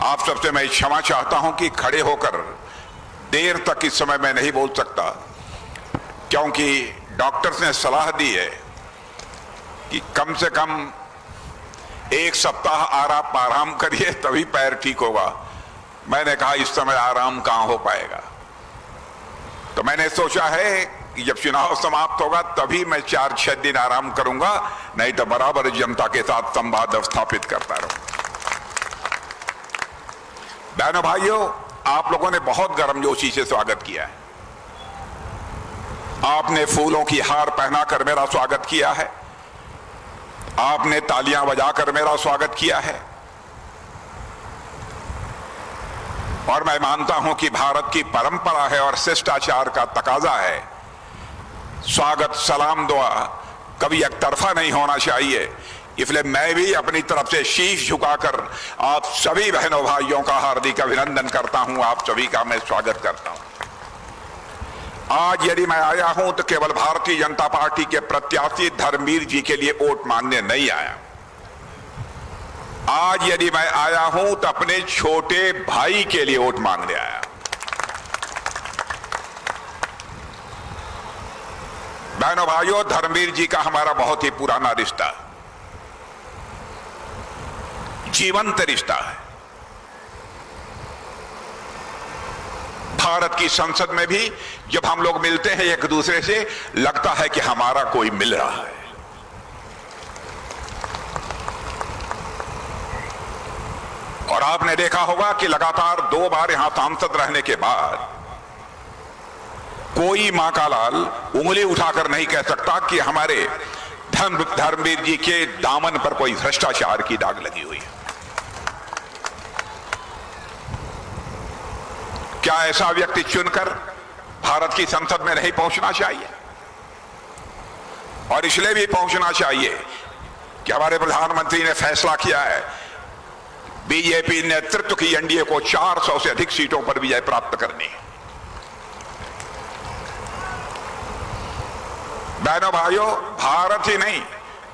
आप सबसे मैं क्षमा चाहता हूं कि खड़े होकर देर तक इस समय मैं नहीं बोल सकता, क्योंकि डॉक्टर्स ने सलाह दी है कि कम से कम 1 सप्ताह आराम करिए तभी पैर ठीक होगा। मैंने कहा इस समय आराम कहां हो पाएगा, तो मैंने सोचा है कि जब चुनाव समाप्त होगा तभी मैं 4-6 दिन आराम करूंगा, नहीं तो बराबर जनता के साथ संवाद स्थापित करता रहूं। बहनों भाइयों, आप लोगों ने बहुत गर्मजोशी से स्वागत किया है। आपने फूलों की हार पहनाकर मेरा स्वागत किया है, आपने तालियां बजाकर मेरा स्वागत किया है, और मैं मानता हूं कि भारत की परंपरा है और शिष्टाचार का तकाजा है, स्वागत सलाम दुआ कभी एक तरफा नहीं होना चाहिए। इसलिए मैं भी अपनी तरफ से शीश झुकाकर आप सभी बहनों भाइयों का हार्दिक अभिनंदन करता हूं, आप सभी का मैं स्वागत करता हूं। आज यदि मैं आया हूं तो केवल भारतीय जनता पार्टी के प्रत्याशी धर्मवीर जी के लिए वोट मांगने नहीं आया। आज यदि मैं आया हूं तो अपने छोटे भाई के लिए वोट मांगने आया। बहनों भाइयों, धर्मवीर जी का हमारा बहुत ही पुराना रिश्ता, जीवंत रिश्ता है। भारत की संसद में भी जब हम लोग मिलते हैं एक दूसरे से, लगता है कि हमारा कोई मिल रहा है। और आपने देखा होगा कि लगातार 2 बार यहां सांसद रहने के बाद कोई मां का लाल उंगली उठाकर नहीं कह सकता कि हमारे धर्मवीर जी के दामन पर कोई भ्रष्टाचार की दाग लगी हुई है। क्या ऐसा व्यक्ति चुनकर भारत की संसद में नहीं पहुंचना चाहिए? और इसलिए भी पहुंचना चाहिए कि हमारे प्रधानमंत्री ने फैसला किया है, बीजेपी नेतृत्व की एनडीए को 400 से अधिक सीटों पर विजय प्राप्त करनी है। बहनों भाइयों, भारत ही नहीं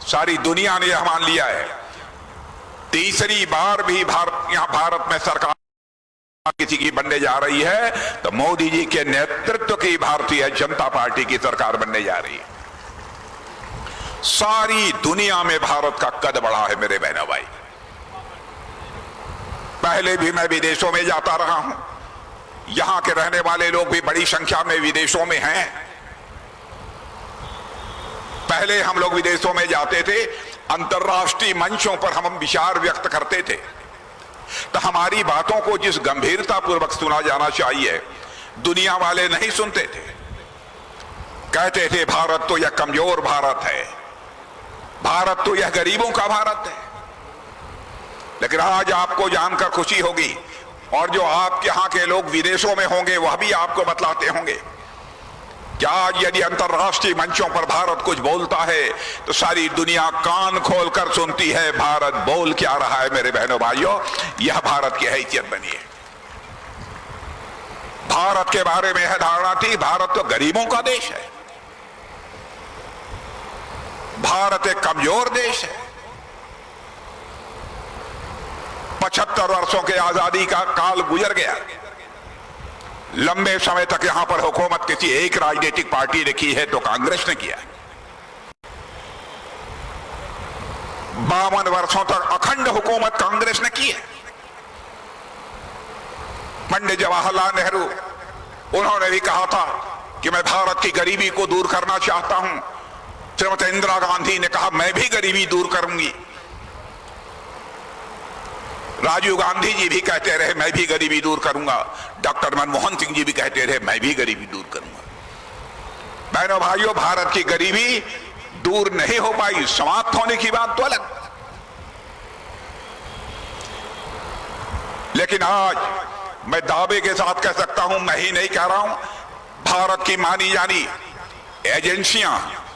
सारी दुनिया ने यह मान लिया है, तीसरी बार भी भारत में सरकार किसी की बनने जा रही है तो मोदी जी के नेतृत्व की भारतीय जनता पार्टी की सरकार बनने जा रही है। सारी दुनिया में भारत का कद बढ़ा है मेरे बहनों भाई। पहले भी मैं विदेशों में जाता रहा हूं, यहां के रहने वाले लोग भी बड़ी संख्या में विदेशों में हैं। पहले हम लोग विदेशों में जाते थे, अंतर्राष्ट्रीय मंचों पर हम विचार व्यक्त करते थे तो हमारी बातों को जिस गंभीरता पूर्वक सुना जाना चाहिए, दुनिया वाले नहीं सुनते थे। कहते थे भारत तो यह कमजोर भारत है, भारत तो यह गरीबों का भारत है। लेकिन आज आपको जानकर खुशी होगी, और जो आपके यहां के लोग विदेशों में होंगे वह भी आपको बतलाते होंगे कि आज यदि अंतर्राष्ट्रीय मंचों पर भारत कुछ बोलता है तो सारी दुनिया कान खोलकर सुनती है भारत बोल क्या रहा है। मेरे बहनों भाइयों, यह भारत की हैसियत बनी है। भारत के बारे में यह धारणा थी भारत तो गरीबों का देश है, भारत एक कमजोर देश है। 75 वर्षों के आजादी का काल गुजर गया, लंबे समय तक यहां पर हुकूमत किसी एक राजनीतिक पार्टी ने की है तो कांग्रेस ने किया। 52 वर्षों तक अखंड हुकूमत कांग्रेस ने की है। पंडित जवाहरलाल नेहरू, उन्होंने भी कहा था कि मैं भारत की गरीबी को दूर करना चाहता हूं। श्रीमती इंदिरा गांधी ने कहा मैं भी गरीबी दूर करूंगी। राजीव गांधी जी भी कहते रहे मैं भी गरीबी दूर करूंगा। डॉक्टर मनमोहन सिंह जी भी कहते रहे मैं भी गरीबी दूर करूंगा। बहनों भाइयों, भारत की गरीबी दूर नहीं हो पाई, समाप्त होने की बात तो अलग। लेकिन आज मैं दावे के साथ कह सकता हूं, मैं ही नहीं कह रहा हूं, भारत की मानी जानी एजेंसियां,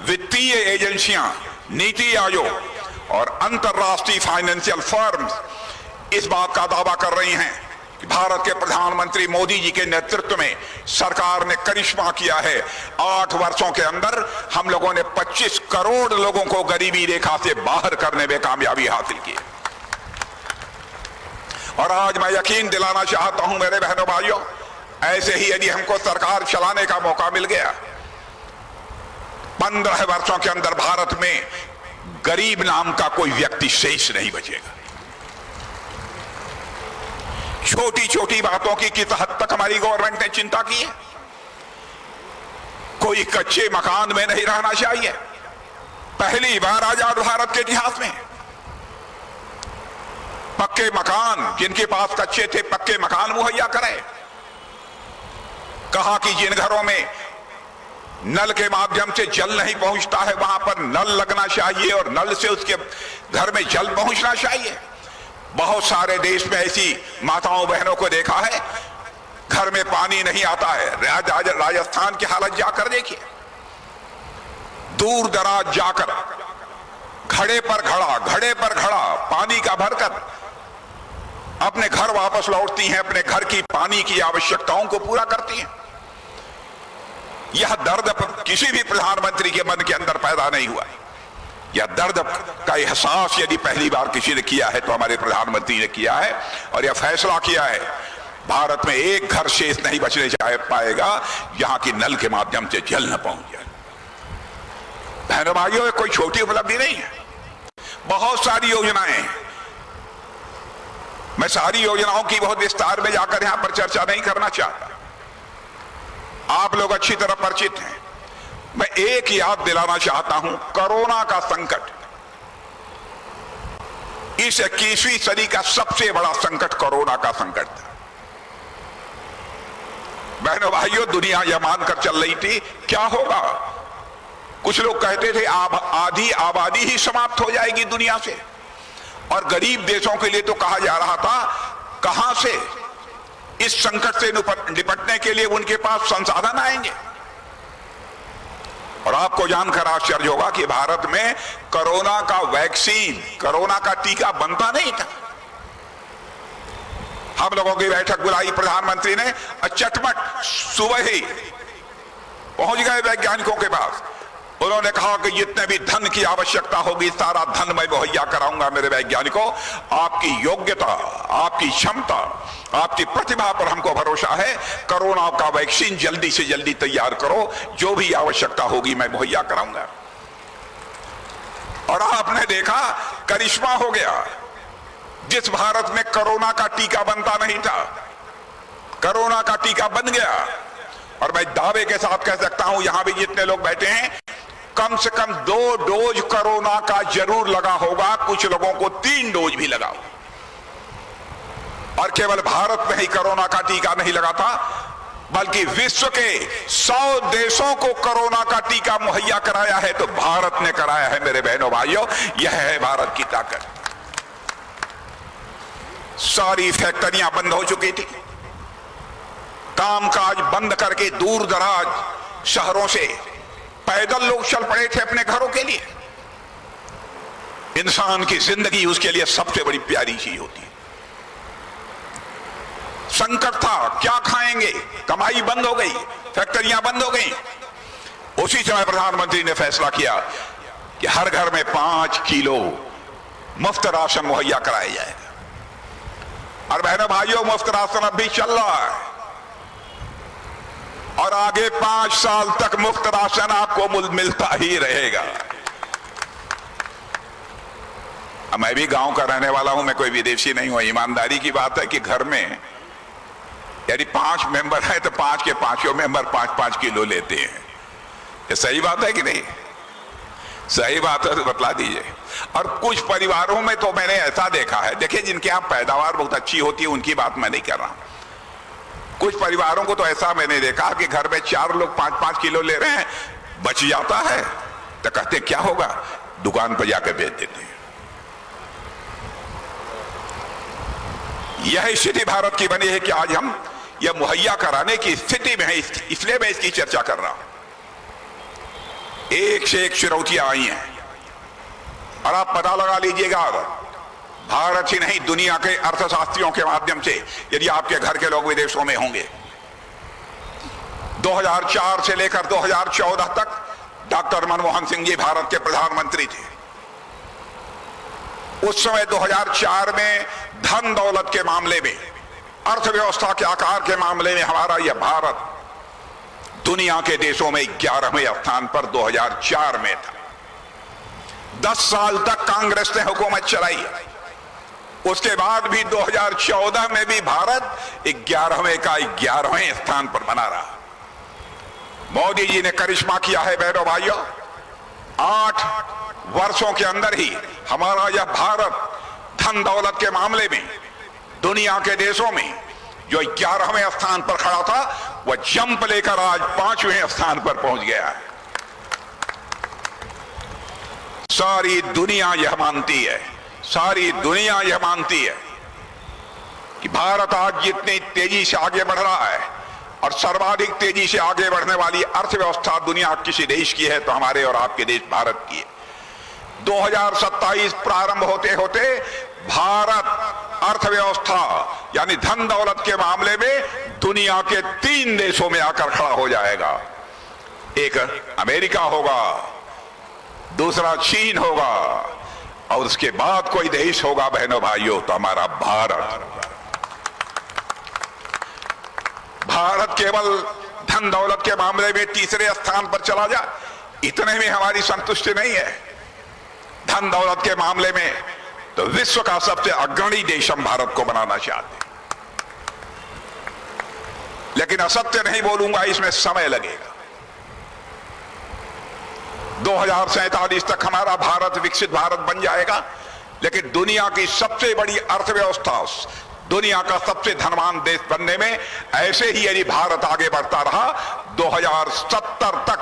वित्तीय एजेंसियां, नीति आयोग और अंतर्राष्ट्रीय फाइनेंशियल फर्म्स इस बात का दावा कर रही हैं कि भारत के प्रधानमंत्री मोदी जी के नेतृत्व में सरकार ने करिश्मा किया है। 8 वर्षों के अंदर हम लोगों ने 25 करोड़ लोगों को गरीबी रेखा से बाहर करने में कामयाबी हासिल की। और आज मैं यकीन दिलाना चाहता हूं मेरे बहनों भाइयों, ऐसे ही यदि हमको सरकार चलाने का मौका मिल गया, 15 वर्षों के अंदर भारत में गरीब नाम का कोई व्यक्ति शेष नहीं बचेगा। छोटी छोटी बातों की किस हद तक हमारी गवर्नमेंट ने चिंता की है। कोई कच्चे मकान में नहीं रहना चाहिए। पहली बार आजाद भारत के इतिहास में पक्के मकान, जिनके पास कच्चे थे पक्के मकान मुहैया करें। कहा कि जिन घरों में नल के माध्यम से जल नहीं पहुंचता है वहां पर नल लगना चाहिए और नल से उसके घर में जल पहुंचना चाहिए। बहुत सारे देश में ऐसी माताओं बहनों को देखा है घर में पानी नहीं आता है। राजस्थान की हालत जाकर देखिए, दूर दराज जाकर घड़े पर घड़ा पानी का भरकर अपने घर वापस लौटती हैं, अपने घर की पानी की आवश्यकताओं को पूरा करती हैं। यह दर्द किसी भी प्रधानमंत्री के मन के अंदर पैदा नहीं हुआ। यह दर्द का एहसास यदि पहली बार किसी ने किया है तो हमारे प्रधानमंत्री ने किया है और यह फैसला किया है भारत में एक घर शेष नहीं बचने पाएगा जहां की नल के माध्यम से जल न पहुंच जाए। बहनों भाइयों, कोई छोटी उपलब्धि नहीं है। बहुत सारी योजनाएं, मैं सारी योजनाओं की बहुत विस्तार में जाकर यहां पर चर्चा नहीं करना चाहता, आप लोग अच्छी तरह परिचित हैं। मैं एक याद दिलाना चाहता हूं, कोरोना का संकट इस 21वीं सदी का सबसे बड़ा संकट कोरोना का संकट था। बहनों भाइयों, दुनिया यह मानकर चल रही थी क्या होगा। कुछ लोग कहते थे आधी आबादी ही समाप्त हो जाएगी दुनिया से, और गरीब देशों के लिए तो कहा जा रहा था कहां से इस संकट से निपटने के लिए उनके पास संसाधन आएंगे। और आपको जानकर आश्चर्य होगा कि भारत में कोरोना का वैक्सीन, कोरोना का टीका बनता नहीं था। हम लोगों की बैठक बुलाई प्रधानमंत्री ने, चटपट सुबह ही पहुंच गए वैज्ञानिकों के पास। उन्होंने कहा कि जितने भी धन की आवश्यकता होगी सारा धन मैं मुहैया कराऊंगा। मेरे वैज्ञानिकों, आपकी योग्यता, आपकी क्षमता, आपकी प्रतिभा पर हमको भरोसा है। कोरोना का वैक्सीन जल्दी से जल्दी तैयार करो, जो भी आवश्यकता होगी मैं मुहैया कराऊंगा। और आपने देखा करिश्मा हो गया। जिस भारत में कोरोना का टीका बनता नहीं था, कोरोना का टीका बन गया। और मैं दावे के साथ कह सकता हूं, यहां भी जितने लोग बैठे हैं, कम से कम 2 डोज कोरोना का जरूर लगा होगा, कुछ लोगों को 3 डोज भी लगा। और केवल भारत में ही कोरोना का टीका नहीं लगा था, बल्कि विश्व के 100 देशों को कोरोना का टीका मुहैया कराया है तो भारत ने कराया है। मेरे बहनों भाइयों, यह है भारत की ताकत। सारी फैक्ट्रियां बंद हो चुकी थी, कामकाज बंद करके दूर दराज शहरों से पैदल लोग चल पड़े थे अपने घरों के लिए। इंसान की जिंदगी उसके लिए सबसे बड़ी प्यारी चीज होती है। संकट था, क्या खाएंगे, कमाई बंद हो गई, फैक्ट्रियां बंद हो गई। उसी समय प्रधानमंत्री ने फैसला किया कि हर घर में 5 किलो मुफ्त राशन मुहैया कराया जाएगा। और बहनों भाइयों, मुफ्त राशन अब भी चल रहा है और आगे 5 साल तक मुफ्त राशन आपको मिलता ही रहेगा। मैं भी गांव का रहने वाला हूं, मैं कोई विदेशी नहीं हूं। ईमानदारी की बात है कि घर में यदि 5 मेंबर है तो 5 के 5 मेंबर 5-5 किलो लेते हैं। ये सही बात है कि नहीं? सही बात है तो बतला दीजिए। और कुछ परिवारों में तो मैंने ऐसा देखा है, देखिए जिनके यहाँ पैदावार बहुत अच्छी होती है उनकी बात मैं नहीं कर रहा। कुछ परिवारों को तो ऐसा मैंने देखा कि घर में 4 लोग 5-5 किलो ले रहे हैं, बच जाता है तो कहते क्या होगा, दुकान पर जाकर बेच देते हैं। यह स्थिति भारत की बनी है कि आज हम यह मुहैया कराने की स्थिति में है, इसलिए मैं इसकी चर्चा कर रहा हूं। एक से एक चुनौतियां आई हैं और आप पता लगा लीजिएगा, भारत ही नहीं दुनिया के अर्थशास्त्रियों के माध्यम से, यदि आपके घर के लोग विदेशों में होंगे, 2004 से लेकर 2014 तक डॉक्टर मनमोहन सिंह जी भारत के प्रधानमंत्री थे। उस समय 2004 में धन दौलत के मामले में, अर्थव्यवस्था के आकार के मामले में हमारा यह भारत दुनिया के देशों में 11वें स्थान पर 2004 में था। 10 साल तक कांग्रेस ने हुकूमत चलाई। उसके बाद भी 2014 में भी भारत 11वें का 11वें स्थान पर बना रहा। मोदी जी ने करिश्मा किया है बहनों भाइयों, 8 वर्षों के अंदर ही हमारा यह भारत धन दौलत के मामले में दुनिया के देशों में जो 11वें स्थान पर खड़ा था, वह जंप लेकर आज 5वें स्थान पर पहुंच गया है। सारी दुनिया यह मानती है, सारी दुनिया यह मानती है कि भारत आज जितनी तेजी से आगे बढ़ रहा है और सर्वाधिक तेजी से आगे बढ़ने वाली अर्थव्यवस्था दुनिया किसी देश की है तो हमारे और आपके देश भारत की है। 2027 प्रारंभ होते होते भारत अर्थव्यवस्था यानी धन दौलत के मामले में दुनिया के 3 देशों में आकर खड़ा हो जाएगा। एक अमेरिका होगा, दूसरा चीन होगा और उसके बाद कोई देश होगा बहनों भाइयों तो हमारा भारत। भारत केवल धन दौलत के मामले में तीसरे स्थान पर चला जाए, इतने में हमारी संतुष्टि नहीं है। धन दौलत के मामले में तो विश्व का सबसे अग्रणी देश हम भारत को बनाना चाहते हैं। लेकिन असत्य नहीं बोलूंगा, इसमें समय लगेगा। 2047 तक हमारा भारत विकसित भारत बन जाएगा, लेकिन दुनिया की सबसे बड़ी अर्थव्यवस्था, दुनिया का सबसे धनवान देश बनने में ऐसे ही यदि भारत आगे बढ़ता रहा, 2070 तक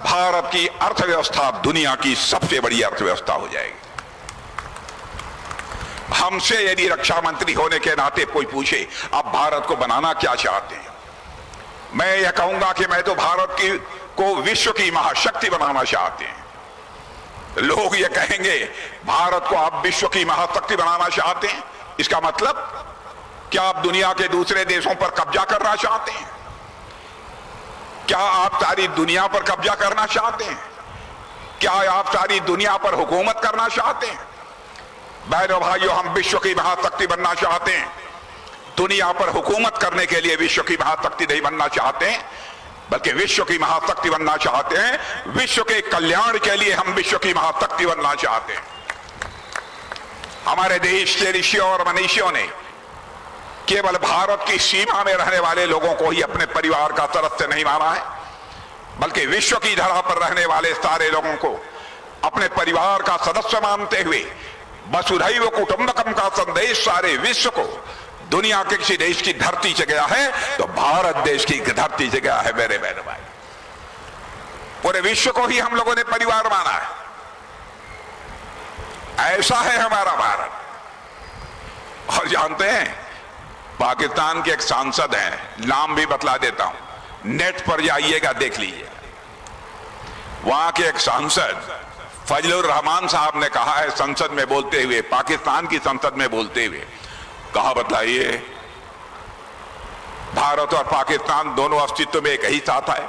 भारत की अर्थव्यवस्था दुनिया की सबसे बड़ी अर्थव्यवस्था हो जाएगी। हमसे यदि रक्षा मंत्री होने के नाते कोई पूछे आप भारत को बनाना क्या चाहते हैं, मैं यह कहूंगा कि मैं तो भारत को विश्व की महाशक्ति बनाना चाहते हैं। लोग ये कहेंगे भारत को आप विश्व की महाशक्ति बनाना चाहते हैं, इसका मतलब क्या आप दुनिया के दूसरे देशों पर कब्जा करना चाहते हैं? क्या आप सारी दुनिया पर कब्जा करना चाहते हैं? क्या आप सारी दुनिया पर हुकूमत करना चाहते हैं? बहनों भाइयों, हम विश्व की महाशक्ति बनना चाहते हैं। दुनिया पर हुकूमत करने के लिए विश्व की महाशक्ति नहीं बनना चाहते हैं, बल्कि विश्व की महाशक्ति बनना चाहते हैं। विश्व के कल्याण के लिए हम विश्व की महाशक्ति बनना चाहते हैं। हमारे देश के ऋषियों और मनीषियों ने केवल भारत की सीमा में रहने वाले लोगों को ही अपने परिवार का सदस्य नहीं माना है, बल्कि विश्व की धरा पर रहने वाले सारे लोगों को अपने परिवार का सदस्य मानते हुए वसुधैव कुटुंबकम का संदेश सारे विश्व को, दुनिया के किसी देश की धरती से गया है तो भारत देश की धरती से गया है। मेरे बहन भाई, पूरे विश्व को ही हम लोगों ने परिवार माना है। ऐसा है हमारा भारत। और जानते हैं, पाकिस्तान के एक सांसद हैं, नाम भी बतला देता हूं, नेट पर जाइएगा देख लीजिए। वहां के एक सांसद फजलुर रहमान साहब ने कहा है संसद में बोलते हुए, पाकिस्तान की संसद में बोलते हुए, कहा बताइए भारत और पाकिस्तान दोनों अस्तित्व में एक ही साथ है।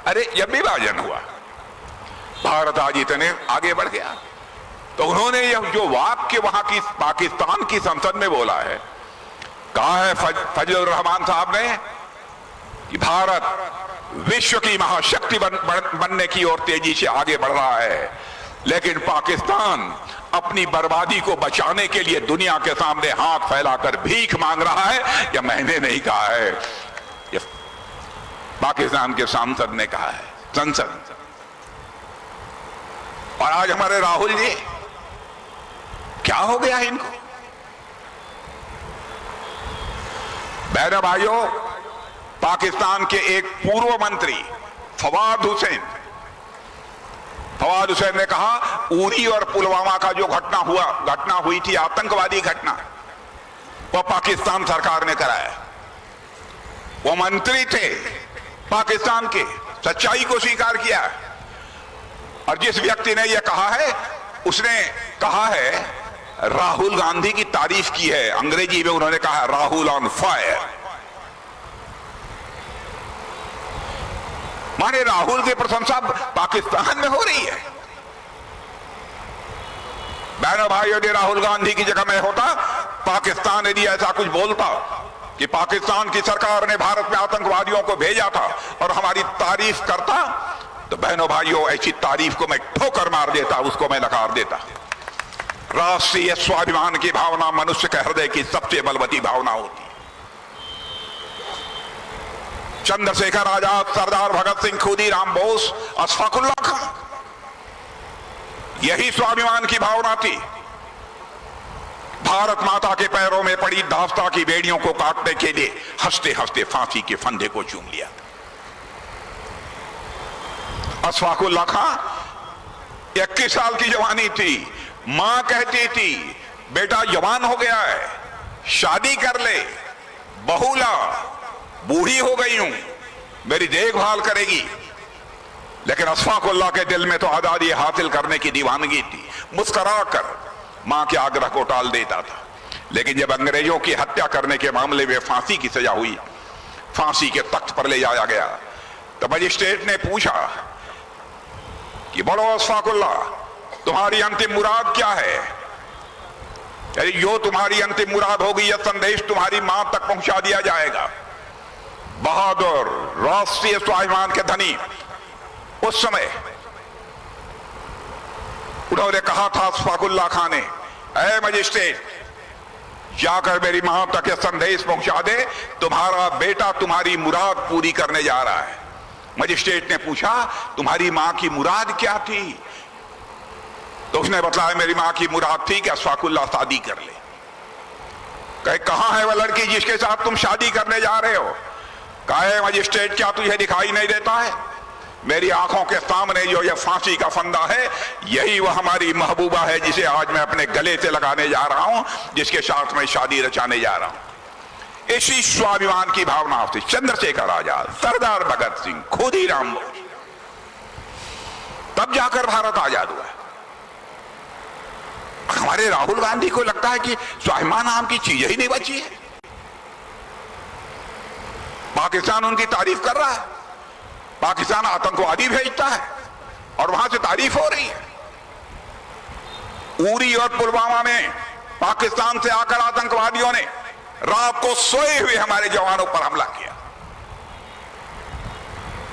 अरे जब विभाजन हुआ भारत आज इतने आगे बढ़ गया, तो उन्होंने यह जो वाक्य वहां की पाकिस्तान की संसद में बोला है, कहा है फजलुर रहमान साहब ने कि भारत विश्व की महाशक्ति बनने की ओर तेजी से आगे बढ़ रहा है, लेकिन पाकिस्तान अपनी बर्बादी को बचाने के लिए दुनिया के सामने हाथ फैलाकर भीख मांग रहा है। यह मैंने नहीं कहा है, यह पाकिस्तान के सांसद ने कहा है, संसद। और आज हमारे राहुल जी, क्या हो गया इनको? बहनों भाइयों, पाकिस्तान के एक पूर्व मंत्री फवाद हुसैन ने कहा उरी और पुलवामा का जो घटना हुई थी, आतंकवादी घटना, वो पाकिस्तान सरकार ने कराया। वो मंत्री थे पाकिस्तान के, सच्चाई को स्वीकार किया। और जिस व्यक्ति ने यह कहा है, उसने कहा है, राहुल गांधी की तारीफ की है। अंग्रेजी में उन्होंने कहा राहुल ऑन फायर। माने राहुल की प्रशंसा पाकिस्तान में हो रही है। बहनों भाइयों, ने राहुल गांधी की जगह में होता, पाकिस्तान यदि ऐसा कुछ बोलता कि पाकिस्तान की सरकार ने भारत में आतंकवादियों को भेजा था और हमारी तारीफ करता, तो बहनों भाइयों, ऐसी तारीफ को मैं ठोकर मार देता, उसको मैं नकार देता। राष्ट्रीय स्वाभिमान की भावना मनुष्य के हृदय की सबसे बलवती भावना होती। चंद्रशेखर आजाद, सरदार भगत सिंह, खुदीराम बोस, अशफाकुल्ला खान, यही स्वाभिमान की भावना थी। भारत माता के पैरों में पड़ी दास्ता की बेड़ियों को काटने के लिए हंसते हंसते फांसी के फंदे को चूम लिया। अशफाकुल्ला खान 21 साल की जवानी थी। मां कहती थी, बेटा जवान हो गया है, शादी कर ले, बहू ला, बूढ़ी हो गई हूं, मेरी देखभाल करेगी। लेकिन अशफाकुल्ला के दिल में तो आजादी हासिल करने की दीवानगी थी। मुस्कुराकर मां के आग्रह को टाल देता था। लेकिन जब अंग्रेजों की हत्या करने के मामले में फांसी की सजा हुई, फांसी के तख्त पर ले जाया गया, तो मजिस्ट्रेट ने पूछा कि बोलो अशफाकुल्ला, तुम्हारी अंतिम मुराद क्या है? अरे जो तुम्हारी अंतिम मुराद होगी, यह संदेश तुम्हारी मां तक पहुंचा दिया जाएगा। बहादुर राष्ट्रीय स्वाभिमान के धनी उस समय उन्होंने कहा था अशफाकुल्ला खान ने, ऐ मजिस्ट्रेट, जाकर मेरी मां तक यह संदेश पहुंचा दे, तुम्हारा बेटा तुम्हारी मुराद पूरी करने जा रहा है। मजिस्ट्रेट ने पूछा, तुम्हारी मां की मुराद क्या थी? तो उसने बताया, मेरी मां की मुराद थी कि अशफाकुल्ला शादी कर ले। कहे, कहां है वह लड़की जिसके साथ तुम शादी करने जा रहे हो? कहे, मजिस्ट्रेट, क्या तुझे दिखाई नहीं देता है? मेरी आंखों के सामने जो यह फांसी का फंदा है, यही वह हमारी महबूबा है, जिसे आज मैं अपने गले से लगाने जा रहा हूं, जिसके साथ मैं शादी रचाने जा रहा हूं। इसी स्वाभिमान की भावना से चंद्रशेखर आजाद, सरदार भगत सिंह, खुदीराम बोस, तब जाकर भारत आजाद हुआ। हमारे राहुल गांधी को लगता है कि स्वाभिमान नाम की चीज ही नहीं बची है। पाकिस्तान उनकी तारीफ कर रहा है, पाकिस्तान आतंकवादी भेजता है और वहां से तारीफ हो रही है। उरी और पुलवामा में पाकिस्तान से आकर आतंकवादियों ने रात को सोए हुए हमारे जवानों पर हमला किया।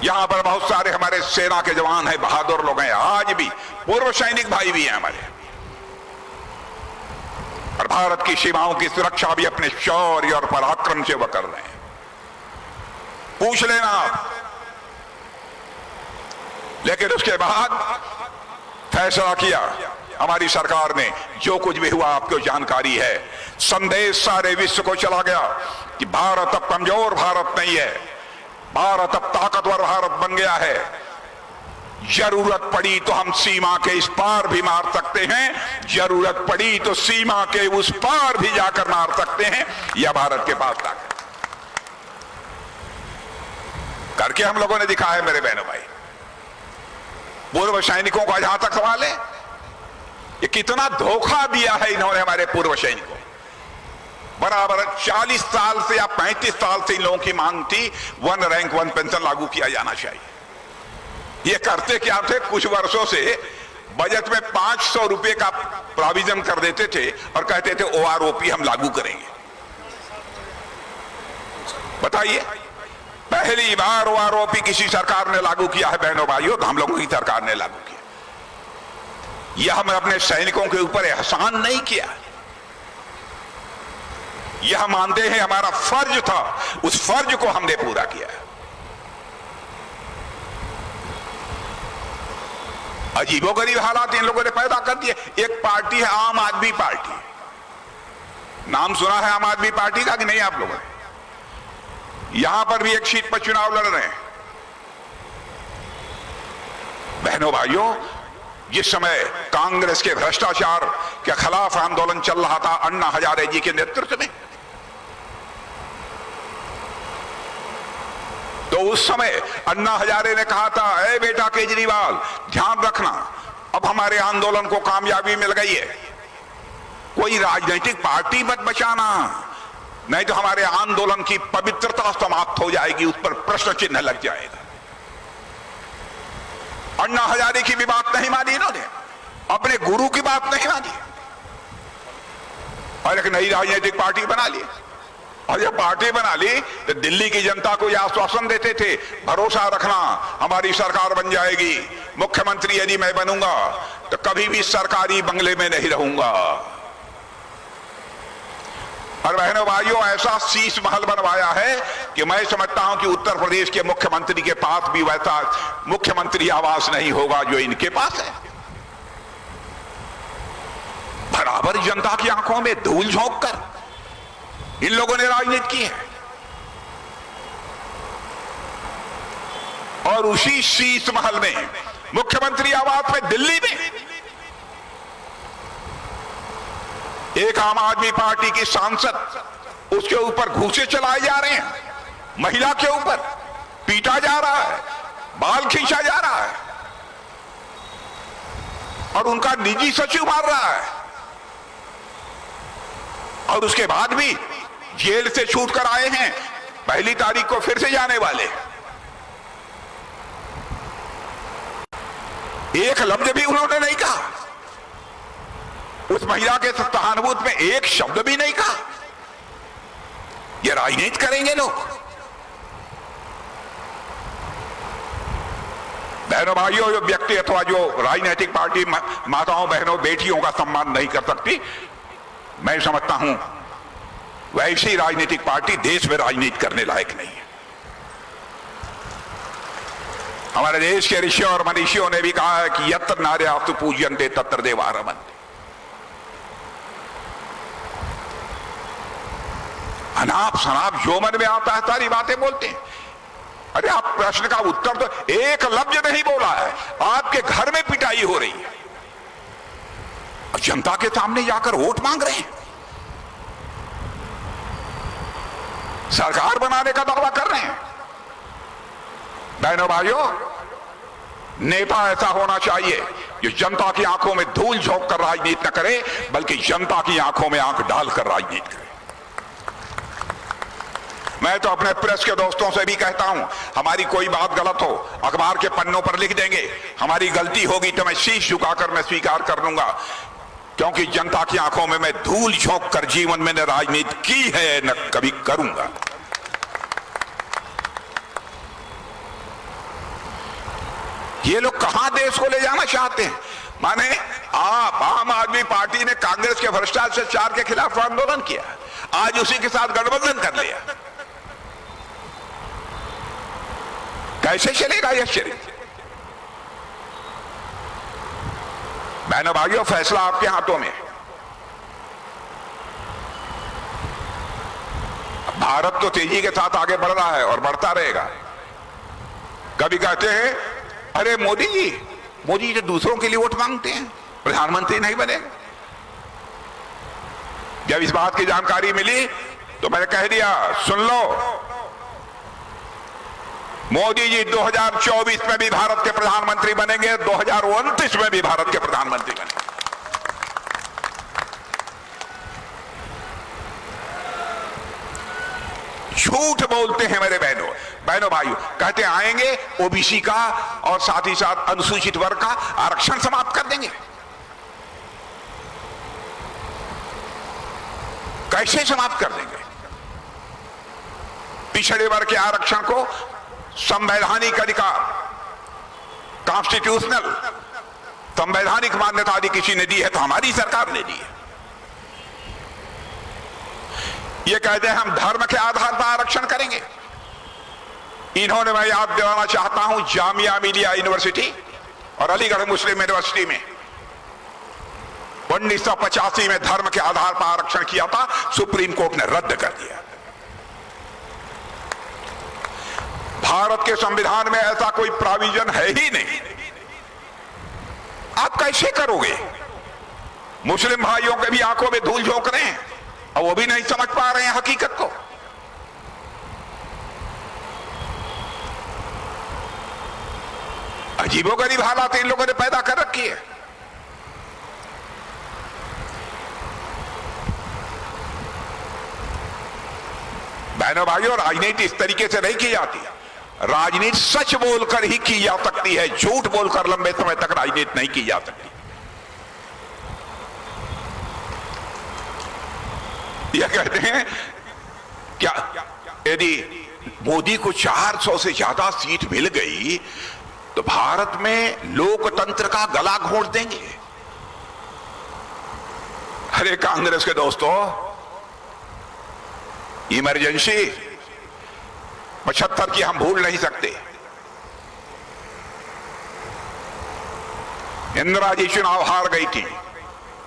यहां पर बहुत सारे हमारे सेना के जवान हैं, बहादुर लोग हैं, आज भी पूर्व सैनिक भाई भी हैं हमारे। और भारत की सीमाओं की सुरक्षा भी अपने शौर्य और पराक्रम से वह कर रहे हैं। पूछ लेना आप। लेकिन उसके बाद फैसला किया हमारी सरकार ने, जो कुछ भी हुआ आपको जानकारी है। संदेश सारे विश्व को चला गया कि भारत अब कमजोर भारत नहीं है, भारत अब ताकतवर भारत बन गया है। जरूरत पड़ी तो हम सीमा के इस पार भी मार सकते हैं, जरूरत पड़ी तो सीमा के उस पार भी जाकर मार सकते हैं। यह भारत के पास ताकत करके हम लोगों ने दिखाया है। मेरे बहनों भाई, पूर्व सैनिकों का जहां तक सवाल है, ये कितना धोखा दिया है इन्होंने हमारे पूर्व सैनिकों। बराबर 40 साल से या 35 साल से इन लोगों की मांग थी 1 रैंक 1 पेंशन लागू किया जाना चाहिए। ये करते क्या थे, कुछ वर्षों से बजट में 500 रुपए का प्रोविजन कर देते थे और कहते थे OROP हम लागू करेंगे। बताइए, पहली बार OROP किसी सरकार ने लागू किया है बहनों भाइयों, तो हम लोगों की सरकार ने लागू किया। यह हमने अपने सैनिकों के ऊपर एहसान नहीं किया, यह मानते हैं हमारा फर्ज था, उस फर्ज को हमने पूरा किया। अजीबोगरीब हालात इन लोगों ने पैदा कर दिए। एक पार्टी है आम आदमी पार्टी, नाम सुना है आम आदमी पार्टी का कि नहीं आप लोगों ने? यहां पर भी एक सीट पर चुनाव लड़ रहे हैं। बहनों भाइयों, जिस समय कांग्रेस के भ्रष्टाचार के खिलाफ आंदोलन चल रहा था अन्ना हजारे जी के नेतृत्व में, उस समय अन्ना हजारे ने कहा था, ए बेटा केजरीवाल ध्यान रखना, अब हमारे आंदोलन को कामयाबी मिल गई है, कोई राजनीतिक पार्टी मत बचाना, नहीं तो हमारे आंदोलन की पवित्रता समाप्त हो जाएगी, उस पर प्रश्न चिन्ह लग जाएगा। अन्ना हजारे की भी बात नहीं मानी इन्होंने, अपने गुरु की बात नहीं मानी और एक नई राजनीतिक पार्टी बना ली। और जब पार्टी बना ली तो दिल्ली की जनता को यह आश्वासन देते थे, भरोसा रखना हमारी सरकार बन जाएगी, मुख्यमंत्री यदि मैं बनूंगा तो कभी भी सरकारी बंगले में नहीं रहूंगा। और बहनों भाइयों, ऐसा शीश महल बनवाया है कि मैं समझता हूं कि उत्तर प्रदेश के मुख्यमंत्री के पास भी वैसा मुख्यमंत्री आवास नहीं होगा जो इनके पास है। बराबर जनता की आंखों में धूल झोंक कर इन लोगों ने राजनीति की है। और उसी शीश महल में मुख्यमंत्री आवास में दिल्ली में एक आम आदमी पार्टी की सांसद, उसके ऊपर घूसे चलाए जा रहे हैं, महिला के ऊपर पीटा जा रहा है, बाल खींचा जा रहा है और उनका निजी सचिव मार रहा है, और उसके बाद भी जेल से छूट कर आए हैं, पहली तारीख को फिर से जाने वाले। एक लफ्ज भी उन्होंने नहीं कहा, उस महिला के सहानुभूति में एक शब्द भी नहीं कहा। ये राजनीति करेंगे लोग। बहनों भाइयों, जो व्यक्ति अथवा जो राजनीतिक पार्टी माताओं बहनों बेटियों का सम्मान नहीं कर सकती, मैं समझता हूं वैसी राजनीतिक पार्टी देश में राजनीति करने लायक नहीं है। हमारे देश के ऋषियों और मनीषियों ने भी कहा है कि यत्र नार्यास्तु पूज्यन्ते तत्र देवा रमन्ते। अनाप शनाप जो मन में आता है सारी बातें बोलते हैं। अरे आप प्रश्न का उत्तर तो एक लफ्ज नहीं बोला है, आपके घर में पिटाई हो रही है और जनता के सामने जाकर वोट मांग रहे हैं, सरकार बनाने का दावा कर रहे हैं। बहनों भाइयों, नेता ऐसा होना चाहिए जो जनता की आंखों में धूल झोंक कर राजनीति न करे, बल्कि जनता की आंखों में आंख डालकर राजनीति करे। मैं तो अपने प्रेस के दोस्तों से भी कहता हूं, हमारी कोई बात गलत हो अखबार के पन्नों पर लिख देंगे, हमारी गलती होगी तो मैं शीश झुकाकर मैं स्वीकार कर लूंगा, क्योंकि जनता की आंखों में मैं धूल झोंक कर जीवन में न राजनीति की है न कभी करूंगा। ये लोग कहां देश को ले जाना चाहते हैं? माने आप आम आदमी पार्टी ने कांग्रेस के भ्रष्टाचार के खिलाफ आंदोलन किया, आज उसी के साथ गठबंधन कर लिया, कैसे चलेगा यह चरित्र? बहनों भाइयों, फैसला आपके हाथों में। भारत तो तेजी के साथ आगे बढ़ रहा है और बढ़ता रहेगा। कभी कहते हैं अरे मोदी जी तो दूसरों के लिए वोट मांगते हैं, प्रधानमंत्री नहीं बनेगा। जब इस बात की जानकारी मिली तो मैंने कह दिया, सुन लो, मोदी जी 2024 में भी भारत के प्रधानमंत्री बनेंगे, 2029 में भी भारत के प्रधानमंत्री बनेंगे। झूठ बोलते हैं मेरे बहनों भाइयों, कहते आएंगे ओबीसी का और साथ ही साथ अनुसूचित वर्ग का आरक्षण समाप्त कर देंगे। कैसे समाप्त कर देंगे? पिछड़े वर्ग के आरक्षण को संवैधानिक अधिकार, कॉन्स्टिट्यूशनल संवैधानिक मान्यता यदि किसी ने दी है तो हमारी सरकार ने दी है। ये कहते हैं हम धर्म के आधार पर आरक्षण करेंगे। इन्होंने, मैं याद दिलाना चाहता हूं, जामिया मिलिया यूनिवर्सिटी और अलीगढ़ मुस्लिम यूनिवर्सिटी में 1985 में धर्म के आधार पर आरक्षण किया था, सुप्रीम कोर्ट ने रद्द कर दिया। भारत के संविधान में ऐसा कोई प्रोविजन है ही नहीं। आप कैसे करोगे? मुस्लिम भाइयों के भी आंखों में धूल झोंक रहे हैं और वो भी नहीं समझ पा रहे हैं हकीकत को। अजीबोगरीब हालात इन लोगों ने पैदा कर रखी है। बहनों भाइयों, राजनीति इस तरीके से नहीं की जाती। राजनीति सच बोलकर ही की जा सकती है, झूठ बोलकर लंबे समय तक राजनीति नहीं की जा सकती। यह कहते हैं क्या यदि मोदी को 400 से ज्यादा सीट मिल गई तो भारत में लोकतंत्र का गला घोंट देंगे। अरे कांग्रेस के दोस्तों, इमरजेंसी 75 की हम भूल नहीं सकते। इंदिरा जी चुनाव हार गई थी,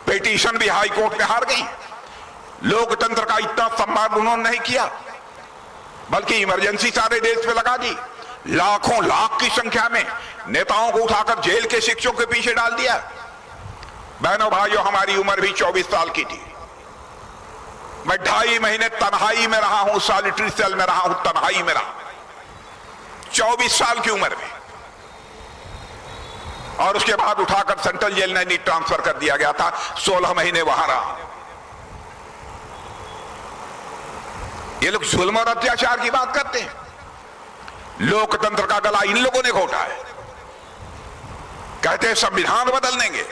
पिटीशन भी हाई कोर्ट में हार गई। लोकतंत्र का इतना सम्मान उन्होंने नहीं किया, बल्कि इमरजेंसी सारे देश में लगा दी। लाखों लाख की संख्या में नेताओं को उठाकर जेल के शिक्षकों के पीछे डाल दिया। बहनों भाइयों, हमारी उम्र भी 24 साल की थी। मैं 2.5 महीने तन्हाई में रहा हूं, सॉलिटरी सेल में रहा हूं, तन्हाई में रहा 24 साल की उम्र में। और उसके बाद उठाकर सेंट्रल जेल में ट्रांसफर कर दिया गया था। 16 महीने वहां रहा। ये लोग जुल्म और अत्याचार की बात करते हैं। लोकतंत्र का गला इन लोगों ने घोटा है। कहते हैं संविधान बदल देंगे।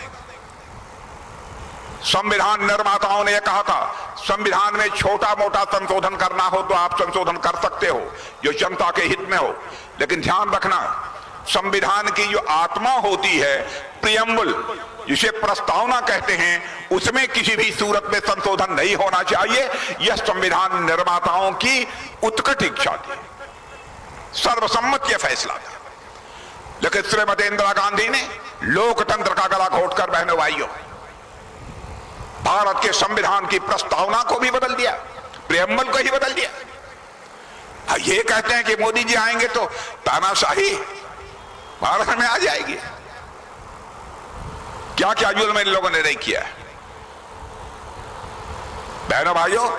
संविधान निर्माताओं ने यह कहा था, संविधान में छोटा मोटा संशोधन करना हो तो आप संशोधन कर सकते हो जो जनता के हित में हो, लेकिन ध्यान रखना, संविधान की जो आत्मा होती है, प्रियम्बल जिसे प्रस्तावना कहते हैं, उसमें किसी भी सूरत में संशोधन नहीं होना चाहिए। यह संविधान निर्माताओं की उत्कट इच्छा थी, सर्वसम्मत यह फैसला था। लेकिन श्रीमती इंदिरा गांधी ने लोकतंत्र का गला घोटकर, बहनों भाइयों, भारत के संविधान की प्रस्तावना को भी बदल दिया, प्रियम्बल को ही बदल दिया। ये कहते हैं कि मोदी जी आएंगे तो तानाशाही भारत में आ जाएगी। क्या क्या जुल्म इन लोगों ने नहीं किया। बहनों भाइयों,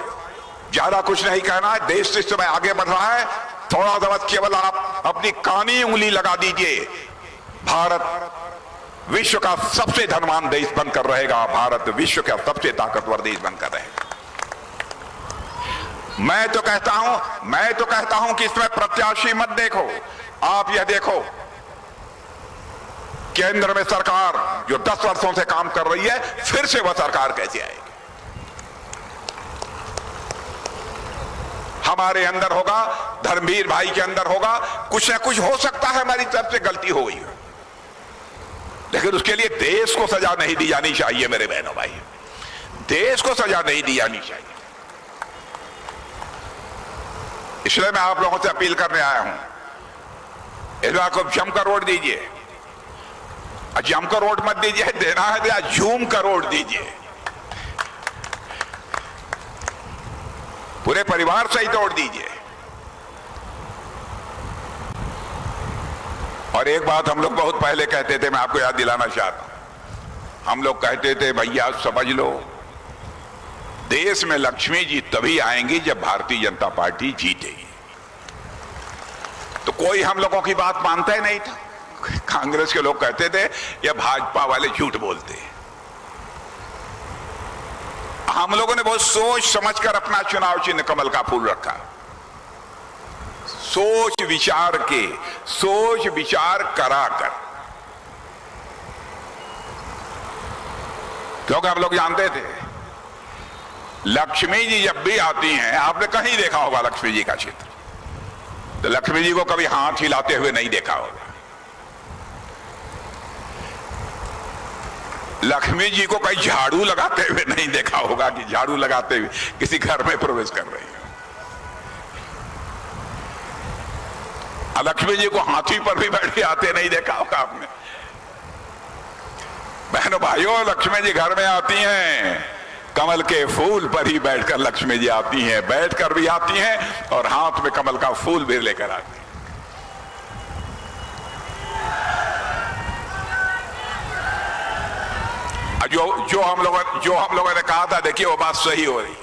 ज्यादा कुछ नहीं कहना है। देश इस समय आगे बढ़ रहा है। थोड़ा सा बस केवल आप अपनी कानी उंगली लगा दीजिए, भारत विश्व का सबसे धनवान देश बनकर रहेगा। भारत विश्व का सबसे ताकतवर देश बनकर रहेगा। मैं तो कहता हूं कि इसमें प्रत्याशी मत देखो, आप यह देखो केंद्र में सरकार जो 10 वर्षों से काम कर रही है, फिर से वह सरकार कैसे आएगी। हमारे अंदर होगा, धर्मवीर भाई के अंदर होगा, कुछ ना कुछ हो सकता है हमारी तरफ से गलती हो गई, लेकिन उसके लिए देश को सजा नहीं दी जानी चाहिए। मेरे बहनों भाई, देश को सजा नहीं दी जानी चाहिए। इसलिए मैं आप लोगों से अपील करने आया हूं, इस बार को जमकर वोट दीजिए। जमकर वोट मत दीजिए, देना है या झूम कर वोट दीजिए। पूरे परिवार सहित वोट दीजिए। और एक बात हम लोग बहुत पहले कहते थे, मैं आपको याद दिलाना चाहता हूं। हम लोग कहते थे, भैया समझ लो, देश में लक्ष्मी जी तभी आएंगी जब भारतीय जनता पार्टी जीतेगी। तो कोई हम लोगों की बात मानता ही नहीं था। कांग्रेस के लोग कहते थे ये भाजपा वाले झूठ बोलते हैं। हम लोगों ने बहुत सोच समझकर अपना चुनाव चिन्ह कमल का फूल रखा। सोच विचार कराकर, क्योंकि हम लोग जानते थे लक्ष्मी जी जब भी आती हैं, आपने कहीं देखा होगा लक्ष्मी जी का चित्र, तो लक्ष्मी जी को कभी हाथ हिलाते हुए नहीं देखा होगा। लक्ष्मी जी को कहीं झाड़ू लगाते हुए नहीं देखा होगा कि झाड़ू लगाते हुए किसी घर में प्रवेश कर रही है। लक्ष्मी जी को हाथी पर भी बैठ के आते नहीं देखा होगा आपने। बहनों भाइयों, लक्ष्मी जी घर में आती हैं, कमल के फूल पर ही बैठकर लक्ष्मी जी आती हैं, बैठकर भी आती हैं और हाथ में कमल का फूल भी लेकर आती हैं। जो हम लोगों ने कहा था, देखिए वो बात सही हो रही है।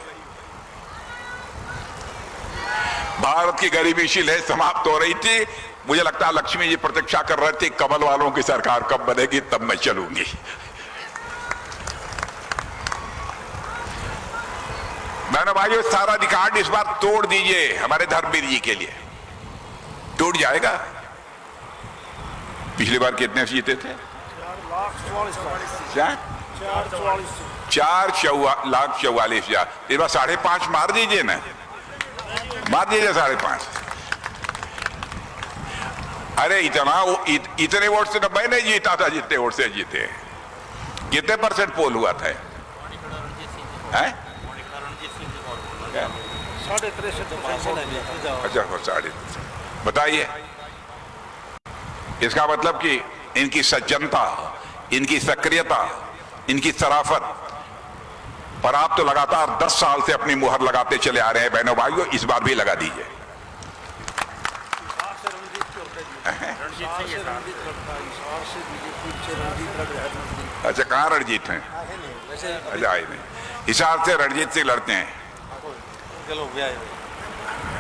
भारत की गरीबी शीलें समाप्त हो रही थी, मुझे लगता है लक्ष्मी जी प्रतीक्षा कर रहे थे कमल वालों की सरकार कब बनेगी तब मैं चलूंगी। बहनों भाइयों, सारा रिकॉर्ड इस बार तोड़ दीजिए हमारे धर्मवीर जी के लिए। टूट जाएगा। पिछली बार कितने जीते थे? 4,44,000। इस बार 5.5 मार दीजिए ना, मार दीजिए 5.5। अरे इतने वोट से तो मैं नहीं जीता था जितने वोट से जीते। कितने % पोल हुआ था? 63%। अच्छा, 3.5। बताइए, इसका मतलब कि इनकी सज्जनता, इनकी सक्रियता, इनकी शराफत पर आप तो लगातार 10 साल से अपनी मुहर लगाते चले आ रहे हैं। बहनों भाइयों, इस बार भी लगा दीजिए। अच्छा, कहाँ रणजीत हैं? अच्छा, आए नहीं। हिसाब से रणजीत सिंह लड़ते हैं।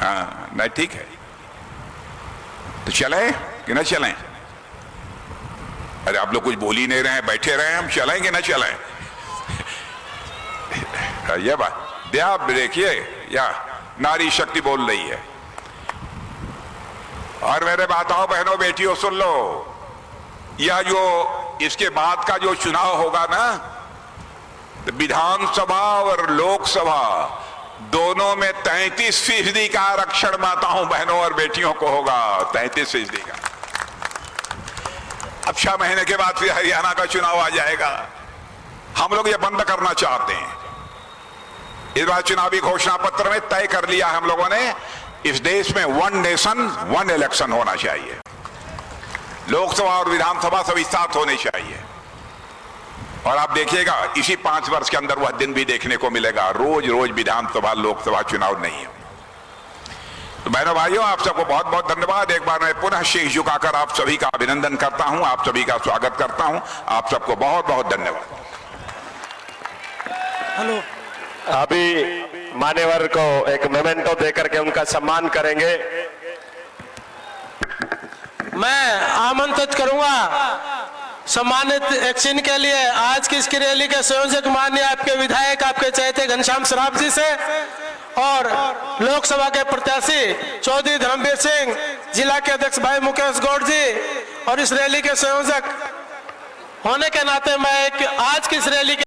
हाँ, नहीं, ठीक है, तो चलें कि ना चलें? अरे आप लोग कुछ बोल ही नहीं रहे हैं, बैठे रहे हैं। हम चलें कि ना चलें? ये बात आप देखिए, या नारी शक्ति बोल रही है। और मेरे माताओं बहनों बेटियों सुन लो, यह जो इसके बाद का जो चुनाव होगा ना, तो विधानसभा और लोकसभा दोनों में 33% का आरक्षण माताओं बहनों और बेटियों को होगा। 33% का। अब 6 महीने के बाद फिर हरियाणा का चुनाव आ जाएगा। हम लोग ये बंद करना चाहते हैं। इस बार चुनावी घोषणा पत्र में तय कर लिया हम लोगों ने, इस देश में 1 नेशन 1 इलेक्शन होना चाहिए। लोकसभा और विधानसभा सभी साथ होने चाहिए। और आप देखिएगा, इसी 5 वर्ष के अंदर वह दिन भी देखने को मिलेगा, रोज रोज विधानसभा लोकसभा चुनाव नहीं है। तो बहनों भाइयों, आप सबको बहुत बहुत धन्यवाद। एक बार मैं पुनः शीश झुकाकर आप सभी का अभिनंदन करता हूं, आप सभी का स्वागत करता हूं। आप सबको बहुत बहुत धन्यवाद। हेलो, अभी मान्यवर को एक मोमेंटो देकर के उनका सम्मान करेंगे। मैं आमंत्रित करूंगा सम्मानित एक्शन के लिए आज की इसकी रैली के संयोजक माननीय आपके विधायक, आपके चहेते घनश्याम सराफ जी से, और लोकसभा के प्रत्याशी चौधरी धर्मवीर सिंह, जिला के अध्यक्ष भाई मुकेश गौड़ जी, और इस रैली के संयोजक होने के नाते मैं आज की इस रैली के